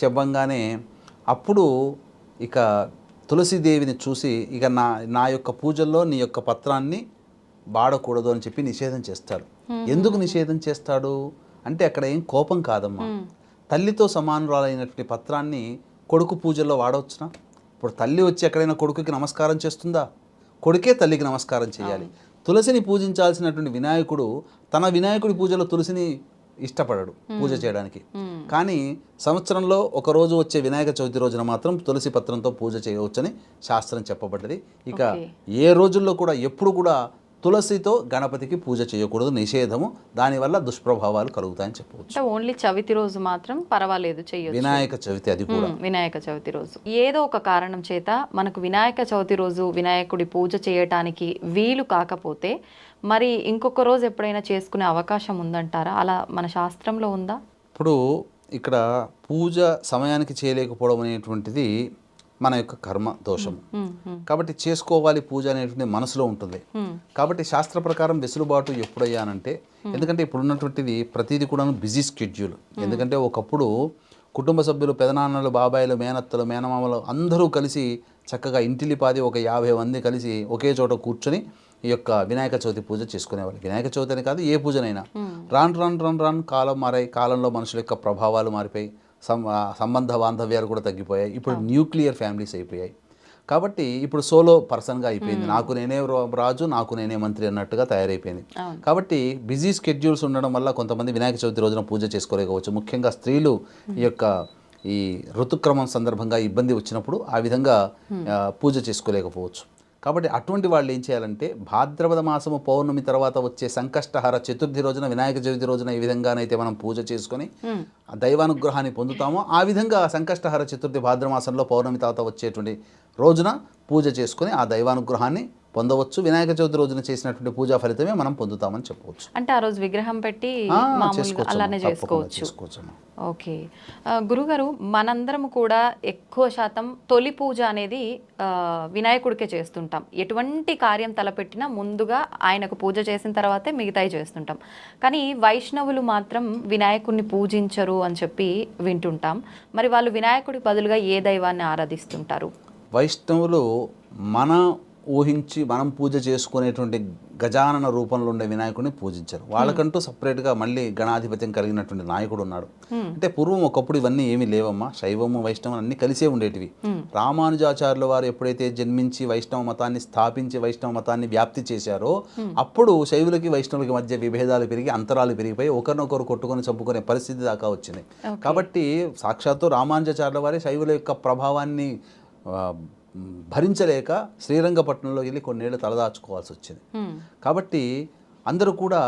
Speaker 3: చెప్పంగానే అప్పుడు ఇక తులసీదేవిని చూసి ఇక నా యొక్క పూజల్లో నీ యొక్క పత్రాన్ని వాడకూడదు అని చెప్పి నిషేధం చేస్తాడు. ఎందుకు నిషేధం చేస్తాడు అంటే అక్కడ ఏం కోపం కాదమ్మా, తల్లితో సమానురాలైనటువంటి పత్రాన్ని కొడుకు పూజల్లో వాడవచ్చునా? ఇప్పుడు తల్లి వచ్చి ఎక్కడైనా కొడుకుకి నమస్కారం చేస్తుందా? కొడుకే తల్లికి నమస్కారం చేయాలి. తులసిని పూజించాల్సినటువంటి వినాయకుడు తన వినాయకుడి పూజలో తులసిని ఇష్టపడడు పూజ చేయడానికి. కానీ సంవత్సరంలో ఒక రోజు వచ్చే వినాయక చవితి రోజున మాత్రం తులసి పత్రంతో పూజ చేయవచ్చని శాస్త్రం చెప్పబడ్డది. ఇక ఏ రోజుల్లో కూడా ఎప్పుడు కూడా తులసితో గణపతికి పూజ చేయకూడదు, నిషేధము. దానివల్ల దుష్ప్రభావాలు కలుగుతాయని చెప్పవచ్చు.
Speaker 2: ఓన్లీ చవితి రోజు మాత్రం పర్వాలేదు చేయొచ్చు.
Speaker 3: వినాయక చవితి, అది కూడా
Speaker 2: వినాయక చవితి రోజు ఏదో ఒక కారణం చేత మనకు వినాయక చవితి రోజు వినాయకుడి పూజ చేయటానికి వీలు కాకపోతే మరి ఇంకొక రోజు ఎప్పుడైనా చేసుకునే అవకాశం ఉందంటారా? అలా మన శాస్త్రంలో ఉందా?
Speaker 3: ఇప్పుడు ఇక్కడ పూజ సమయానికి చేయలేకపోవడం అనేటువంటిది మన యొక్క కర్మ దోషం కాబట్టి చేసుకోవాలి పూజ అనేటువంటి మనసులో ఉంటుంది. కాబట్టి శాస్త్ర ప్రకారం వెసులుబాటు ఎప్పుడయ్యానంటే, ఎందుకంటే ఇప్పుడు ఉన్నటువంటిది ప్రతిదీ కూడా బిజీ స్కెడ్యూల్. ఎందుకంటే ఒకప్పుడు కుటుంబ సభ్యులు, పెదనాన్నలు, బాబాయిలు, మేనత్తలు, మేనమామలు అందరూ కలిసి చక్కగా ఇంటిలిపాది ఒక 50 మంది కలిసి ఒకే చోట కూర్చొని ఈ యొక్క వినాయక చవితి పూజ చేసుకునేవాళ్ళు. వినాయక చవితి అని కాదు, ఏ పూజనైనా. రాను కాలం మారాయి, కాలంలో మనుషుల యొక్క ప్రభావాలు మారిపోయి సంబంధ బాంధవ్యాలు కూడా తగ్గిపోయాయి. ఇప్పుడు న్యూక్లియర్ ఫ్యామిలీస్ అయిపోయాయి. కాబట్టి ఇప్పుడు సోలో పర్సన్గా అయిపోయింది. నాకు నేనే రాజు, నాకు నేనే మంత్రి అన్నట్టుగా తయారైపోయింది. కాబట్టి బిజీ స్కెడ్యూల్స్ ఉండడం వల్ల కొంతమంది వినాయక చవితి రోజున పూజ చేసుకోలేకపోవచ్చు. ముఖ్యంగా స్త్రీలు ఈ ఋతుక్రమం సందర్భంగా ఇబ్బంది వచ్చినప్పుడు ఆ విధంగా పూజ చేసుకోలేకపోవచ్చు. కాబట్టి అటువంటి వాళ్ళు ఏం చేయాలంటే, భాద్రపద మాసము పౌర్ణమి తర్వాత వచ్చే సంకష్టహర చతుర్థి రోజున, వినాయక చవితి రోజున ఈ విధంగానైతే మనం పూజ చేసుకొని దైవానుగ్రహాన్ని పొందుతామో, ఆ విధంగా సంకష్టహర చతుర్థి భాద్రమాసంలో పౌర్ణమి తర్వాత వచ్చేటువంటి రోజున పూజ చేసుకొని ఆ దైవానుగ్రహాన్ని పొందవచ్చు. వినాయక చవితి రోజున చేసినటువంటి పూజా ఫలితమే మనం పొందుతామని చెప్పవచ్చు.
Speaker 2: అంటే ఆ రోజు విగ్రహం పెట్టి మామూలుగా అలానే చేసుకోవచ్చు. ఓకే. గురుగారు, మనందరం కూడా ఎక్కువ శాతం తొలి పూజ అనేది వినాయకుడికే చేస్తుంటాం. ఎటువంటి కార్యం తలపెట్టినా ముందుగా ఆయనకు పూజ చేసిన తర్వాతే మిగతాయి చేస్తుంటాం. కానీ వైష్ణవులు మాత్రం వినాయకుడిని పూజించరు అని చెప్పి వింటుంటాం. మరి వాళ్ళు వినాయకుడి బదులుగా ఏ దైవాన్ని ఆరాధిస్తుంటారు?
Speaker 3: వైష్ణవులు ఊహించి మనం పూజ చేసుకునేటువంటి గజానన రూపంలో ఉండే వినాయకుడిని పూజించారు. వాళ్ళకంటూ సపరేట్గా మళ్ళీ గణాధిపత్యం కలిగినటువంటి నాయకుడు ఉన్నాడు. అంటే పూర్వం ఒకప్పుడు ఇవన్నీ ఏమీ లేవమ్మా. శైవము వైష్ణవం అన్ని కలిసే ఉండేటివి. రామానుజాచార్యుల వారు ఎప్పుడైతే జన్మించి వైష్ణవ మతాన్ని స్థాపించి వైష్ణవ మతాన్ని వ్యాప్తి చేశారో అప్పుడు శైవులకి వైష్ణవులకి మధ్య విభేదాలు పెరిగి అంతరాలు పెరిగిపోయి ఒకరినొకరు కొట్టుకొని చంపుకునే పరిస్థితి దాకా వచ్చింది. కాబట్టి సాక్షాత్తు రామానుజాచార్యుల వారే శైవుల యొక్క ప్రభావాన్ని భరించలేక శ్రీరంగపట్నంలో వెళ్ళి కొన్నేళ్ళు తలదాచుకోవాల్సి వచ్చింది. కాబట్టి అందరూ కూడా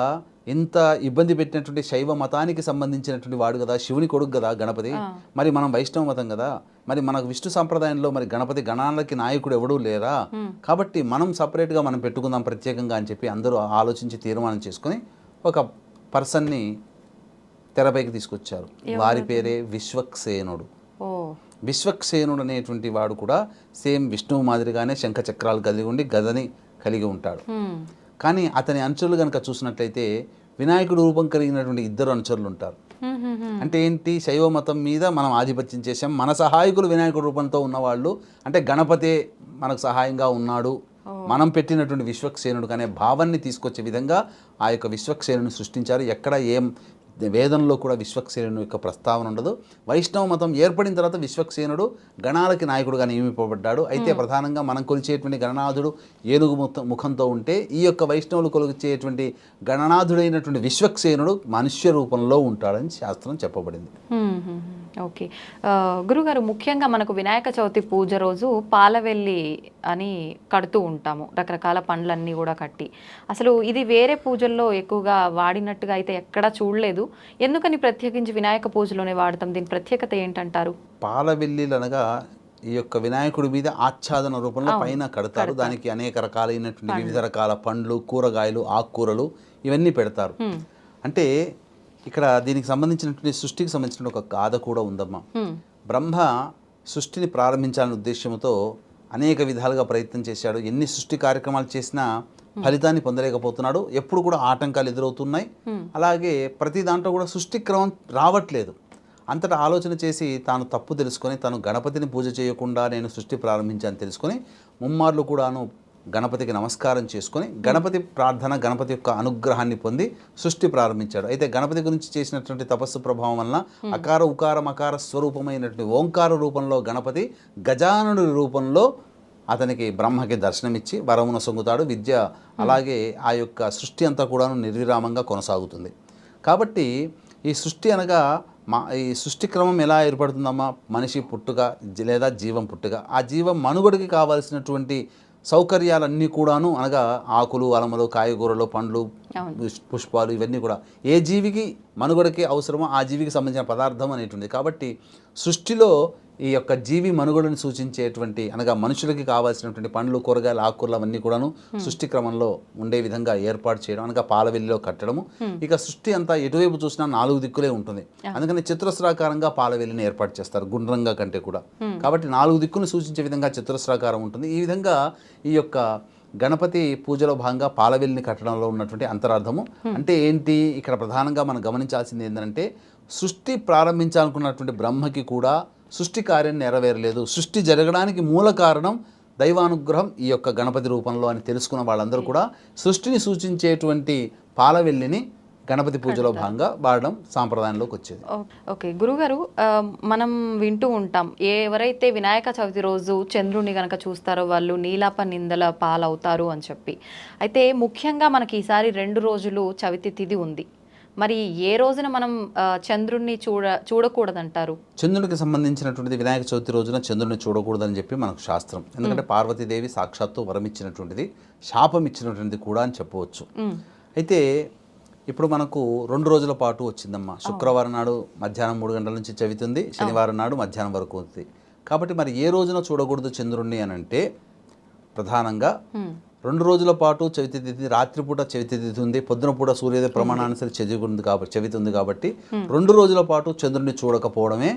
Speaker 3: ఇంత ఇబ్బంది పెట్టినటువంటి శైవ మతానికి సంబంధించినటువంటి వాడు కదా, శివుని కొడుకు కదా గణపతి, మరి మనం వైష్ణవ మతం కదా, మరి మనకు విష్ణు సంప్రదాయంలో మరి గణపతి గణాలకి నాయకుడు ఎవడూ లేరా, కాబట్టి మనం సపరేట్గా మనం పెట్టుకుందాం ప్రత్యేకంగా అని చెప్పి అందరూ ఆలోచించి తీర్మానం చేసుకుని ఒక పర్సన్ని తెరపైకి తీసుకొచ్చారు. వారి పేరే విశ్వక్సేనుడు. విశ్వక్సేనుడు అనేటువంటి వాడు కూడా సేమ్ విష్ణువు మాదిరిగానే శంఖ చక్రాలు కలిగి ఉండి గదని కలిగి ఉంటాడు. కానీ అతని అనుచరులు కనుక చూసినట్లయితే వినాయకుడు రూపం కలిగినటువంటి ఇద్దరు అనుచరులు ఉంటారు. అంటే ఏంటి, శైవ మతం మీద మనం ఆధిపత్యం చేసాం, మన సహాయకులు వినాయకుడు రూపంతో ఉన్నవాళ్ళు, అంటే గణపతే మనకు సహాయంగా ఉన్నాడు, మనం పెట్టినటువంటి విశ్వక్సేనుడు అనే భావాన్ని తీసుకొచ్చే విధంగా ఆ యొక్క విశ్వక్సేనుని సృష్టించారు. ఎక్కడ ఏం వేదంలో కూడా విశ్వక్సేనుడు యొక్క ప్రస్తావన ఉండదు. వైష్ణవ మతం ఏర్పడిన తర్వాత విశ్వక్సేనుడు గణాలకి నాయకుడుగా నియమింపబడ్డాడు. అయితే ప్రధానంగా మనం కొలిచేటువంటి గణనాథుడు ఏనుగు ముఖంతో ఉంటే ఈ యొక్క వైష్ణవులు కొలిచేటువంటి గణనాథుడైనటువంటి విశ్వక్సేనుడు మనుష్య రూపంలో ఉంటాడని శాస్త్రం చెప్పబడింది.
Speaker 2: ఓకే. గురుగారు, ముఖ్యంగా మనకు వినాయక చవితి పూజ రోజు పాలవెల్లి అని కడుతూ ఉంటాము, రకరకాల పండ్లన్నీ కూడా కట్టి. అసలు ఇది వేరే పూజల్లో ఎక్కువగా వాడినట్టుగా అయితే ఎక్కడా చూడలేదు. ఎందుకని ప్రత్యేకించి వినాయక పూజలోనే వాడతాం? దీని ప్రత్యేకత ఏంటంటారు?
Speaker 3: పాలవెల్లిలు అనగా ఈ యొక్క వినాయకుడి మీద ఆచ్ఛాదన రూపంలో పైన కడతారు. దానికి అనేక రకాలైనటువంటి వివిధ రకాల పండ్లు, కూరగాయలు, ఆకుకూరలు ఇవన్నీ పెడతారు. అంటే ఇక్కడ దీనికి సంబంధించినటువంటి సృష్టికి సంబంధించిన ఒక గాథ కూడా ఉందమ్మా. బ్రహ్మ సృష్టిని ప్రారంభించాలనే ఉద్దేశంతో అనేక విధాలుగా ప్రయత్నం చేశాడు. ఎన్ని సృష్టి కార్యక్రమాలు చేసినా ఫలితాన్ని పొందలేకపోతున్నాడు. ఎప్పుడు కూడా ఆటంకాలు ఎదురవుతున్నాయి. అలాగే ప్రతి దాంట్లో కూడా సృష్టి క్రమం రావట్లేదు. అంతటా ఆలోచన చేసి తాను తప్పు తెలుసుకొని తాను గణపతిని పూజ చేయకుండా నేను సృష్టి ప్రారంభించాను తెలుసుకొని ముమ్మార్లు కూడాను గణపతికి నమస్కారం చేసుకొని గణపతి ప్రార్థన, గణపతి యొక్క అనుగ్రహాన్ని పొంది సృష్టి ప్రారంభించాడు. అయితే గణపతి గురించి చేసినటువంటి తపస్సు ప్రభావం వలన అకార ఉకార మకార స్వరూపమైనటువంటి ఓంకార రూపంలో గణపతి గజానుడి రూపంలో అతనికి బ్రహ్మకి దర్శనమిచ్చి వరమున సొంగుతాడు. విద్య అలాగే ఆ యొక్క సృష్టి అంతా కూడాను నిర్విరామంగా కొనసాగుతుంది. కాబట్టి ఈ సృష్టి అనగా ఈ సృష్టి క్రమం ఎలా ఏర్పడుతుందమ్మా? మనిషి పుట్టుక లేదా జీవం పుట్టుక. ఆ జీవం మనుగడకి కావాల్సినటువంటి సౌకర్యాలన్నీ కూడాను అనగా ఆకులు, అలమలు, కాయగూరలు, పండ్లు, పుష్పాలు ఇవన్నీ కూడా ఏ జీవికి మనుగడకి అవసరమో ఆ జీవికి సంబంధించిన పదార్థం అనేటువంటిది. కాబట్టి సృష్టిలో ఈ యొక్క జీవి మనుగడను సూచించేటువంటి అనగా మనుషులకి కావాల్సినటువంటి పండ్లు, కూరగాయలు, ఆకుకూరలు అవన్నీ కూడాను సృష్టి క్రమంలో ఉండే విధంగా ఏర్పాటు చేయడం అనగా పాలవెల్లిలో కట్టడము. ఇక సృష్టి అంతా ఎటువైపు చూసినా 4 దిక్కులే ఉంటుంది. అందుకని చతురస్రాకారంగా పాలవెల్లిని ఏర్పాటు చేస్తారు, గుండ్రంగా కంటే కూడా. కాబట్టి 4 దిక్కును సూచించే విధంగా చతురస్రాకారం ఉంటుంది. ఈ విధంగా ఈ యొక్క గణపతి పూజలో భాగంగా పాలవెల్లిని కట్టడంలో ఉన్నటువంటి అంతరార్థము అంటే ఏంటి? ఇక్కడ ప్రధానంగా మనం గమనించాల్సింది ఏంటంటే సృష్టి ప్రారంభించాలనుకున్నటువంటి బ్రహ్మకి కూడా సృష్టి కార్యం నెరవేరలేదు. సృష్టి జరగడానికి మూల కారణం దైవానుగ్రహం ఈ యొక్క గణపతి రూపంలో అని తెలుసుకున్న వాళ్ళందరూ కూడా సృష్టిని సూచించేటువంటి పాలవెల్లిని గణపతి పూజలో భాగంగా వాడడం సాంప్రదాయంలోకి వచ్చేది.
Speaker 2: ఓకే గురుగారు, మనం వింటూ ఉంటాం ఎవరైతే వినాయక చవితి రోజు చంద్రుని గనక చూస్తారో వాళ్ళు నీలాప నిందల పాలవుతారు అని చెప్పి. అయితే ముఖ్యంగా మనకి ఈసారి 2 రోజులు చవితి తిథి ఉంది. మరి ఏ రోజున మనం చంద్రుడిని చూడకూడదంటారు?
Speaker 3: చంద్రుడికి సంబంధించినటువంటిది వినాయక చవితి రోజున చంద్రుడిని చూడకూడదని చెప్పి మనకు శాస్త్రం. ఎందుకంటే పార్వతీదేవి సాక్షాత్తు వరం ఇచ్చినటువంటిది, శాపం ఇచ్చినటువంటిది కూడా అని చెప్పవచ్చు. అయితే ఇప్పుడు మనకు 2 రోజుల పాటు వచ్చిందమ్మా. శుక్రవారం నాడు మధ్యాహ్నం 3 గంటల నుంచి చవితి ఉంది, శనివారం నాడు మధ్యాహ్నం వరకు ఉంది. కాబట్టి మరి ఏ రోజున చూడకూడదు చంద్రుడిని అని అంటే ప్రధానంగా 2 రోజుల పాటు చవితి తిథి, రాత్రిపూట చవితి తిథి ఉంది, పొద్దున పూట సూర్యోదయ ప్రమాణానుసరి చవితి ఉంది కాబట్టి 2 రోజుల పాటు చంద్రుడిని చూడకపోవడమే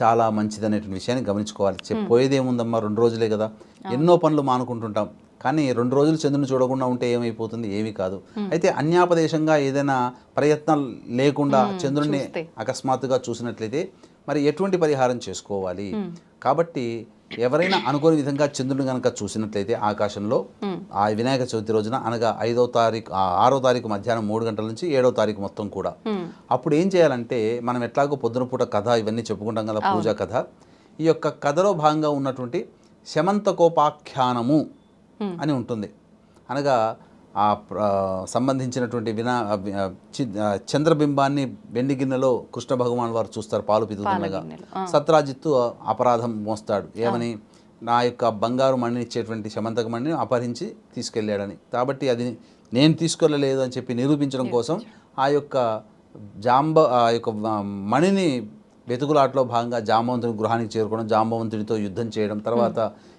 Speaker 3: చాలా మంచిది అనేటువంటి విషయాన్ని గమనించుకోవాలి. పోయేది ఏముందమ్మా, 2 రోజులే కదా, ఎన్నో పనులు మానుకుంటుంటాం. కానీ 2 రోజులు చంద్రుని చూడకుండా ఉంటే ఏమైపోతుంది? ఏమీ కాదు. అయితే అన్యాపదేశంగా ఏదైనా ప్రయత్నం లేకుండా చంద్రుడిని అకస్మాత్తుగా చూసినట్లయితే మరి ఎటువంటి పరిహారం చేసుకోవాలి? కాబట్టి ఎవరైనా అనుకోని విధంగా చంద్రుడిని కనుక చూసినట్లయితే ఆకాశంలో ఆ వినాయక చవితి రోజున, అనగా 6వ తారీఖు మధ్యాహ్నం 3 గంటల నుంచి 7వ తారీఖు మొత్తం కూడా, అప్పుడు ఏం చేయాలంటే, మనం ఎట్లాగో పొద్దున పూట కథ ఇవన్నీ చెప్పుకుంటాం కదా, పూజా కథ. ఈ యొక్క కథలో భాగంగా ఉన్నటువంటి శమంతకోపాఖ్యానము అని ఉంటుంది. అనగా ఆ సంబంధించినటువంటి చంద్రబింబాన్ని వెండి గిన్నెలో కృష్ణ భగవాన్ వారు చూస్తారు పాలు పితుకుతుండగా. సత్రాజిత్తు అపరాధం మోస్తాడు, ఏమని, నా యొక్క బంగారు మణిని ఇచ్చేటువంటి శమంతక మణిని అపహరించి తీసుకెళ్ళాడని. కాబట్టి అది నేను తీసుకెళ్ళలేదు అని చెప్పి నిరూపించడం కోసం ఆ యొక్క మణిని వెతుకులాటలో భాగంగా జాంబవంతుని గృహానికి చేరుకోవడం, జాంబవంతునితో యుద్ధం చేయడం, తర్వాత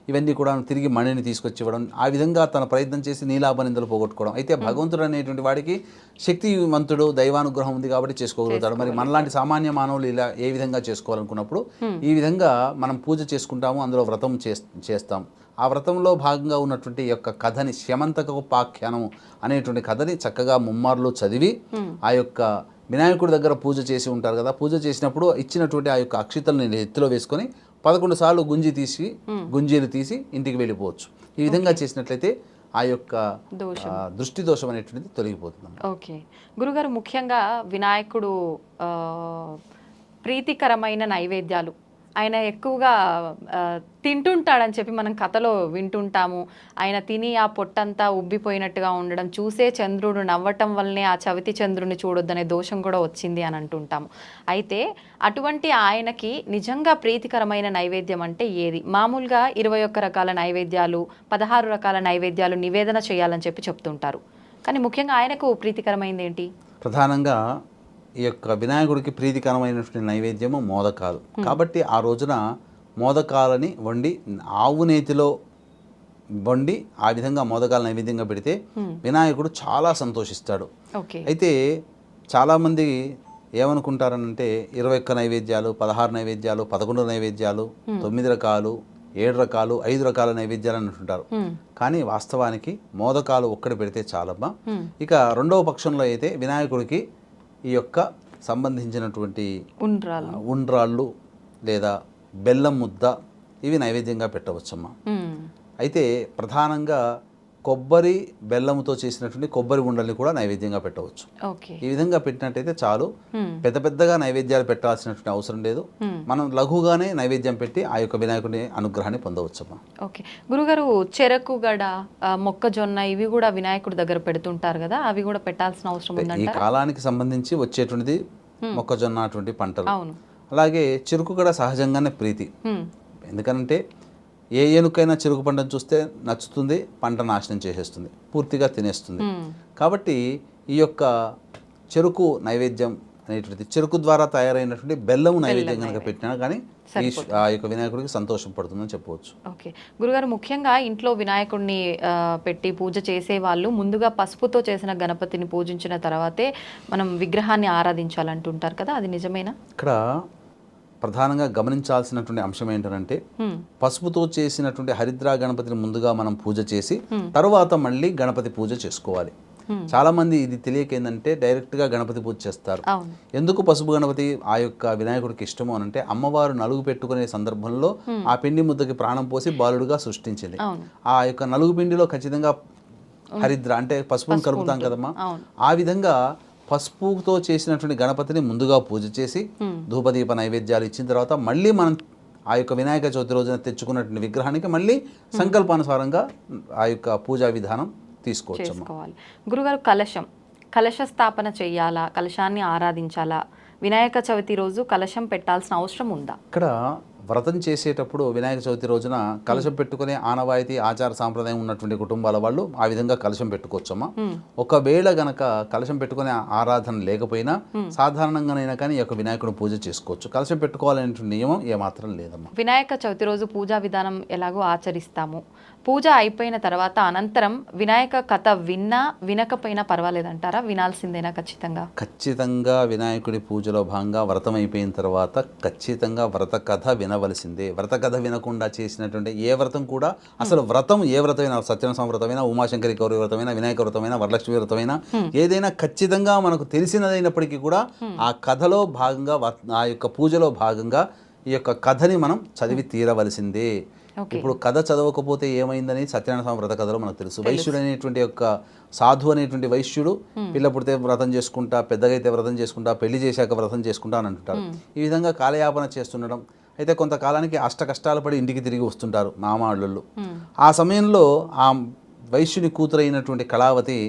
Speaker 3: ఇవన్నీ కూడా తిరిగి మణిని తీసుకొచ్చి ఇవ్వడం, ఆ విధంగా తన ప్రయత్నం చేసి నీలాపనిందలు పోగొట్టుకోవడం. అయితే భగవంతుడు అనేటువంటి వాడికి శక్తివంతుడు, దైవానుగ్రహం ఉంది కాబట్టి చేసుకోగలుగుతాడు. మరి మనలాంటి సామాన్య మానవులు ఇలా ఏ విధంగా చేసుకోవాలనుకున్నప్పుడు ఈ విధంగా మనం పూజ చేసుకుంటాము, అందులో వ్రతం చేస్తాం. ఆ వ్రతంలో భాగంగా ఉన్నటువంటి యొక్క కథని, శమంతకోపాఖ్యానం అనేటువంటి కథని చక్కగా ముమ్మార్లు చదివి ఆ యొక్క వినాయకుడి దగ్గర పూజ చేసి ఉంటారు కదా, పూజ చేసినప్పుడు ఇచ్చినటువంటి ఆ యొక్క అక్షితల్ని ఎత్తులో వేసుకొని 11 సార్లు గుంజీలు తీసి ఇంటికి వెళ్ళిపోవచ్చు. ఈ విధంగా చేసినట్లయితే ఆ యొక్క దృష్టి దోషం అనేటువంటిది తొలగిపోతుంది.
Speaker 2: ఓకే గురుగారు, ముఖ్యంగా వినాయకుడు ప్రీతికరమైన నైవేద్యాలు ఆయన ఎక్కువగా తింటుంటాడని చెప్పి మనం కథలో వింటుంటాము. ఆయన తిని ఆ పొట్టంతా ఉబ్బిపోయినట్టుగా ఉండడం, చూసే చంద్రుడు నవ్వటం వల్లనే ఆ చవితి చంద్రుడిని చూడొద్దనే దోషం కూడా వచ్చింది అని అంటుంటాము. అయితే అటువంటి ఆయనకి నిజంగా ప్రీతికరమైన నైవేద్యం అంటే ఏది? మామూలుగా 21 రకాల నైవేద్యాలు, 16 రకాల నైవేద్యాలు నివేదన చేయాలని చెప్పి చెప్తుంటారు. కానీ ముఖ్యంగా ఆయనకు ప్రీతికరమైనది ఏంటి?
Speaker 3: ప్రధానంగా ఈ యొక్క వినాయకుడికి ప్రీతికరమైనటువంటి నైవేద్యము మోదకాలు. కాబట్టి ఆ రోజున మోదకాలని వండి ఆవు నేతిలో వండి ఆ విధంగా మోదకాల నైవేద్యంగా పెడితే వినాయకుడు చాలా సంతోషిస్తాడు. అయితే చాలామంది ఏమనుకుంటారనంటే 21 నైవేద్యాలు, 16 నైవేద్యాలు, 11 నైవేద్యాలు, 9 రకాలు, 7 రకాలు, 5 రకాల నైవేద్యాలు అని అంటుంటారు. కానీ వాస్తవానికి మోదకాలు ఒక్కటి పెడితే చాలమ్మా. ఇక రెండవ పక్షంలో అయితే వినాయకుడికి ఈ యొక్క సంబంధించినటువంటి ఉండ్రాళ్ళు లేదా బెల్లం ముద్ద ఇవి నైవేద్యంగా పెట్టవచ్చమ్మా. అయితే ప్రధానంగా కొబ్బరి బెల్లంతో చేసినటువంటి కొబ్బరి ఉండల్ని కూడా నైవేద్యంగా పెట్టవచ్చు. ఈ విధంగా పెట్టినట్టయితే చాలు. పెద్ద పెద్దగా నైవేద్యాలు పెట్టాల్సినటువంటి అవసరం లేదు. మనం లఘుగానే నైవేద్యం పెట్టి ఆ యొక్క వినాయకుడి అనుగ్రహాన్ని పొందవచ్చమ్మా.
Speaker 2: ఓకే గురుగారు, చెరకు గడ, మొక్కజొన్న ఇవి కూడా వినాయకుడి దగ్గర పెడుతుంటారు కదా, అవి కూడా పెట్టాల్సిన అవసరం ఉందంటారా?
Speaker 3: ఈ కాలానికి సంబంధించి వచ్చేటువంటిది మొక్కజొన్న అటువంటి పంటలు. అలాగే చెరుకు గడ సహజంగానే ప్రీతి. ఎందుకంటే ఏ ఏనుకైనా చెరుకు పంటను చూస్తే నచ్చుతుంది, పంట నాశనం చేసేస్తుంది, పూర్తిగా తినేస్తుంది. కాబట్టి ఈ యొక్క చెరుకు నైవేద్యం అనేటువంటిది, చెరుకు ద్వారా తయారైనటువంటి బెల్లం నైవేద్యం కనుక పెట్టినా కానీ ఆ యొక్క వినాయకుడికి సంతోషం పడుతుందని చెప్పవచ్చు.
Speaker 2: ఓకే గురుగారు, ముఖ్యంగా ఇంట్లో వినాయకుడిని పెట్టి పూజ చేసే వాళ్ళు ముందుగా పసుపుతో చేసిన గణపతిని పూజించిన తర్వాతే మనం విగ్రహాన్ని ఆరాధించాలంటుంటారు కదా, అది నిజమేనా?
Speaker 3: ఇక్కడ ప్రధానంగా గమనించాల్సినటువంటి అంశం ఏంటంటే, పసుపుతో చేసినటువంటి హరిద్రా గణపతిని ముందుగా మనం పూజ చేసి తర్వాత మళ్ళీ గణపతి పూజ చేసుకోవాలి. చాలా మంది ఇది తెలియక ఏంటంటే డైరెక్ట్గా గణపతి పూజ చేస్తారు. ఎందుకు పసుపు గణపతి ఆ యొక్క వినాయకుడికి ఇష్టము అనంటే, అమ్మవారు నలుగు పెట్టుకునే సందర్భంలో ఆ పిండి ముద్దకి ప్రాణం పోసి బాలుడుగా సృష్టించింది. ఆ యొక్క నలుగు పిండిలో ఖచ్చితంగా హరిద్ర అంటే పసుపును కలుపుతాం కదమ్మా. ఆ విధంగా పసుపుతో చేసినటువంటి గణపతిని ముందుగా పూజ చేసి ధూపదీప నైవేద్యాలు ఇచ్చిన తర్వాత మళ్ళీ మనం ఆ యొక్క వినాయక చవితి రోజున తెచ్చుకున్నటువంటి విగ్రహానికి మళ్ళీ సంకల్పానుసారంగా ఆ యొక్క పూజా విధానం తీసుకోవాలి.
Speaker 2: గురుగారు, కలశ స్థాపన చేయాలా, కలశాన్ని ఆరాధించాలా, వినాయక చవితి రోజు కలశం పెట్టాల్సిన అవసరం ఉందా?
Speaker 3: ఇక్కడ వ్రతం చేసేటప్పుడు వినాయక చవితి రోజున కలశం పెట్టుకునే ఆనవాయితీ ఆచార సాంప్రదాయం ఉన్నటువంటి కుటుంబాల వాళ్ళు ఆ విధంగా కలశం పెట్టుకోవచ్చమ్మా. ఒకవేళ గనక కలశం పెట్టుకునే ఆరాధన లేకపోయినా సాధారణంగానైనా కానీ ఈ యొక్క వినాయకుడు పూజ చేసుకోవచ్చు. కలశం పెట్టుకోవాలనే నియమం ఏమాత్రం లేదమ్మా.
Speaker 2: వినాయక చవితి రోజు పూజా విధానం ఎలాగో ఆచరిస్తాము, పూజ అయిపోయిన తర్వాత అనంతరం వినాయక కథ విన్నా వినకపోయినా పర్వాలేదంటారా? వినాల్సిందేనా ఖచ్చితంగా?
Speaker 3: ఖచ్చితంగా వినాయకుడి పూజలో భాగంగా వ్రతం అయిపోయిన తర్వాత ఖచ్చితంగా వ్రత కథ వినవలసిందే. వ్రత కథ వినకుండా చేసినటువంటి ఏ వ్రతం కూడా, అసలు వ్రతం ఏ వ్రతమైనా, సత్యనారాయణ వ్రతమైనా, ఉమాశంకరి గౌరి వ్రతమైనా, వినాయక వ్రతమైనా, వరలక్ష్మి వ్రతమైనా, ఏదైనా ఖచ్చితంగా మనకు తెలిసినదైనప్పటికీ కూడా ఆ కథలో భాగంగా, ఆ యొక్క పూజలో భాగంగా ఈ యొక్క కథని మనం చదివి తీరవలసిందే. ఇప్పుడు కథ చదవకపోతే ఏమైందని సత్యనారాయణ స్వామి వ్రత కథలో మనకు తెలుసు. వైశ్యుడు అనేటువంటి యొక్క సాధు అనేటువంటి వైశ్యుడు పిల్ల పుడితే వ్రతం చేసుకుంటా, పెద్దగా అయితే వ్రతం చేసుకుంటా, పెళ్లి చేశాక వ్రతం చేసుకుంటా అని అంటుంటారు. ఈ విధంగా కాలయాపన చేస్తుండడం. అయితే కొంతకాలానికి అష్ట కష్టాలు పడి ఇంటికి తిరిగి వస్తుంటారు మామాళ్ళు. ఆ సమయంలో ఆ వైశ్యుని కూతురైనటువంటి కళావతి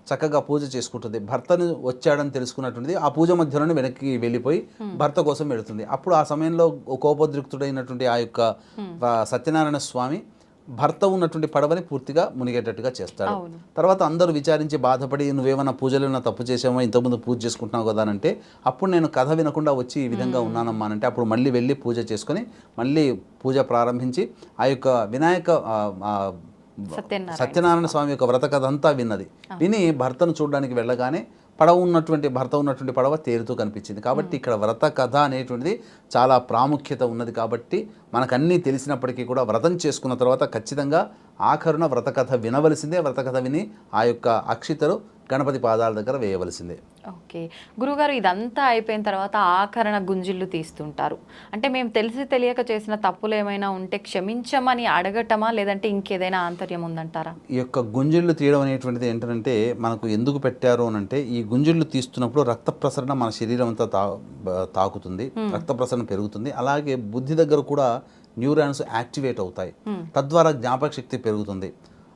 Speaker 3: చక్కగా పూజ చేసుకుంటుంది. భర్తను వచ్చాడని తెలుసుకున్నటువంటిది ఆ పూజ మధ్యలోనే వెనక్కి వెళ్ళిపోయి భర్త కోసం వెళుతుంది. అప్పుడు ఆ సమయంలో కోపోద్రిక్తుడైనటువంటి ఆ యొక్క సత్యనారాయణ స్వామి భర్త ఉన్నటువంటి పడవని పూర్తిగా మునిగేటట్టుగా చేస్తాడు. తర్వాత అందరూ విచారించి బాధపడి, నువ్వేమన్నా పూజలు ఏమైనా తప్పు చేసామో, ఇంతకుముందు పూజ చేసుకుంటున్నావు కదా అంటే, అప్పుడు నేను కథ వినకుండా వచ్చి ఈ విధంగా ఉన్నానమ్మా అంటే, అప్పుడు మళ్ళీ వెళ్ళి పూజ చేసుకొని మళ్ళీ పూజ ప్రారంభించి ఆ యొక్క వినాయక సత్యనారాయణ స్వామి యొక్క వ్రత కథ అంతా విని భర్తను చూడడానికి వెళ్ళగానే భర్త ఉన్నటువంటి పడవ తేలుతూ కనిపించింది. కాబట్టి ఇక్కడ వ్రత కథ అనేటువంటిది చాలా ప్రాముఖ్యత ఉన్నది. కాబట్టి మనకన్నీ తెలిసినప్పటికీ కూడా వ్రతం చేసుకున్న తర్వాత ఖచ్చితంగా ఆఖరున వ్రత కథ వినవలసిందే. వ్రత కథ విని ఆ యొక్క అక్షితలు గణపతి పాదాల దగ్గర వేయవలసిందే.
Speaker 2: ఓకే గురుగారు, ఇదంతా అయిపోయిన తర్వాత ఆఖరణ గుంజిళ్ళు తీస్తుంటారు. అంటే మేము తెలిసి తెలియక చేసిన తప్పులు ఏమైనా ఉంటే క్షమించమని అడగటమా, లేదంటే ఇంకేదైనా ఆంతర్యం ఉందంటారా?
Speaker 3: ఈ యొక్క గుంజిళ్ళు తీయడం అనేటువంటిది ఏంటంటే మనకు ఎందుకు పెట్టారు అని అంటే, ఈ గుంజిళ్ళు తీస్తున్నప్పుడు రక్త ప్రసరణ మన శరీరం అంతా తాకుతుంది, రక్త ప్రసరణ పెరుగుతుంది. అలాగే బుద్ధి దగ్గర కూడా న్యూరాన్స్ యాక్టివేట్ అవుతాయి, తద్వారా జ్ఞాపక శక్తి పెరుగుతుంది.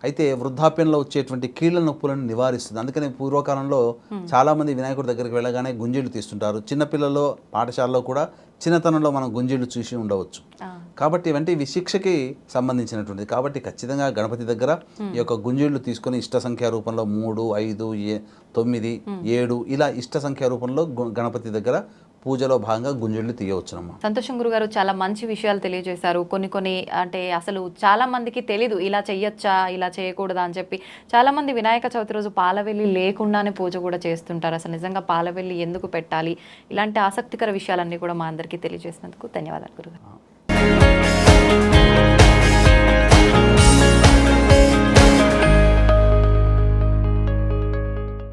Speaker 3: అయితే వృద్ధాప్యంలో వచ్చేటువంటి కీళ్ళ నొప్పులను నివారిస్తుంది. అందుకని పూర్వకాలంలో చాలామంది వినాయకుడి దగ్గరికి వెళ్ళగానే గుంజీళ్ళు తీస్తుంటారు. చిన్నపిల్లల్లో పాఠశాలలో కూడా చిన్నతనంలో మనం గుంజీళ్ళు చూసి ఉండవచ్చు. కాబట్టి ఇవంటి విశిక్షకి సంబంధించినటువంటిది. కాబట్టి ఖచ్చితంగా గణపతి దగ్గర ఈ యొక్క గుంజీళ్ళు తీసుకొని ఇష్ట సంఖ్యా రూపంలో 3, 5, 9, 7 ఇలా ఇష్ట సంఖ్యా రూపంలో గణపతి దగ్గర పూజలో భాగంగా గుంజీళ్ళు తీయవచ్చునమ్మా.
Speaker 2: సంతోషం గురుగారు, చాలా మంచి విషయాలు తెలియజేశారు. కొన్ని అంటే అసలు చాలా మందికి తెలీదు ఇలా చెయ్యొచ్చా, ఇలా చేయకూడదా అని చెప్పి. చాలా మంది వినాయక చవితి రోజు పాలవెల్లి లేకుండానే పూజ కూడా చేస్తుంటారు. అసలు నిజంగా పాలవెల్లి ఎందుకు పెట్టాలి, ఇలాంటి ఆసక్తికర విషయాలన్నీ కూడా మా అందరికీ తెలియజేసినందుకు ధన్యవాదాలు గురుగారు.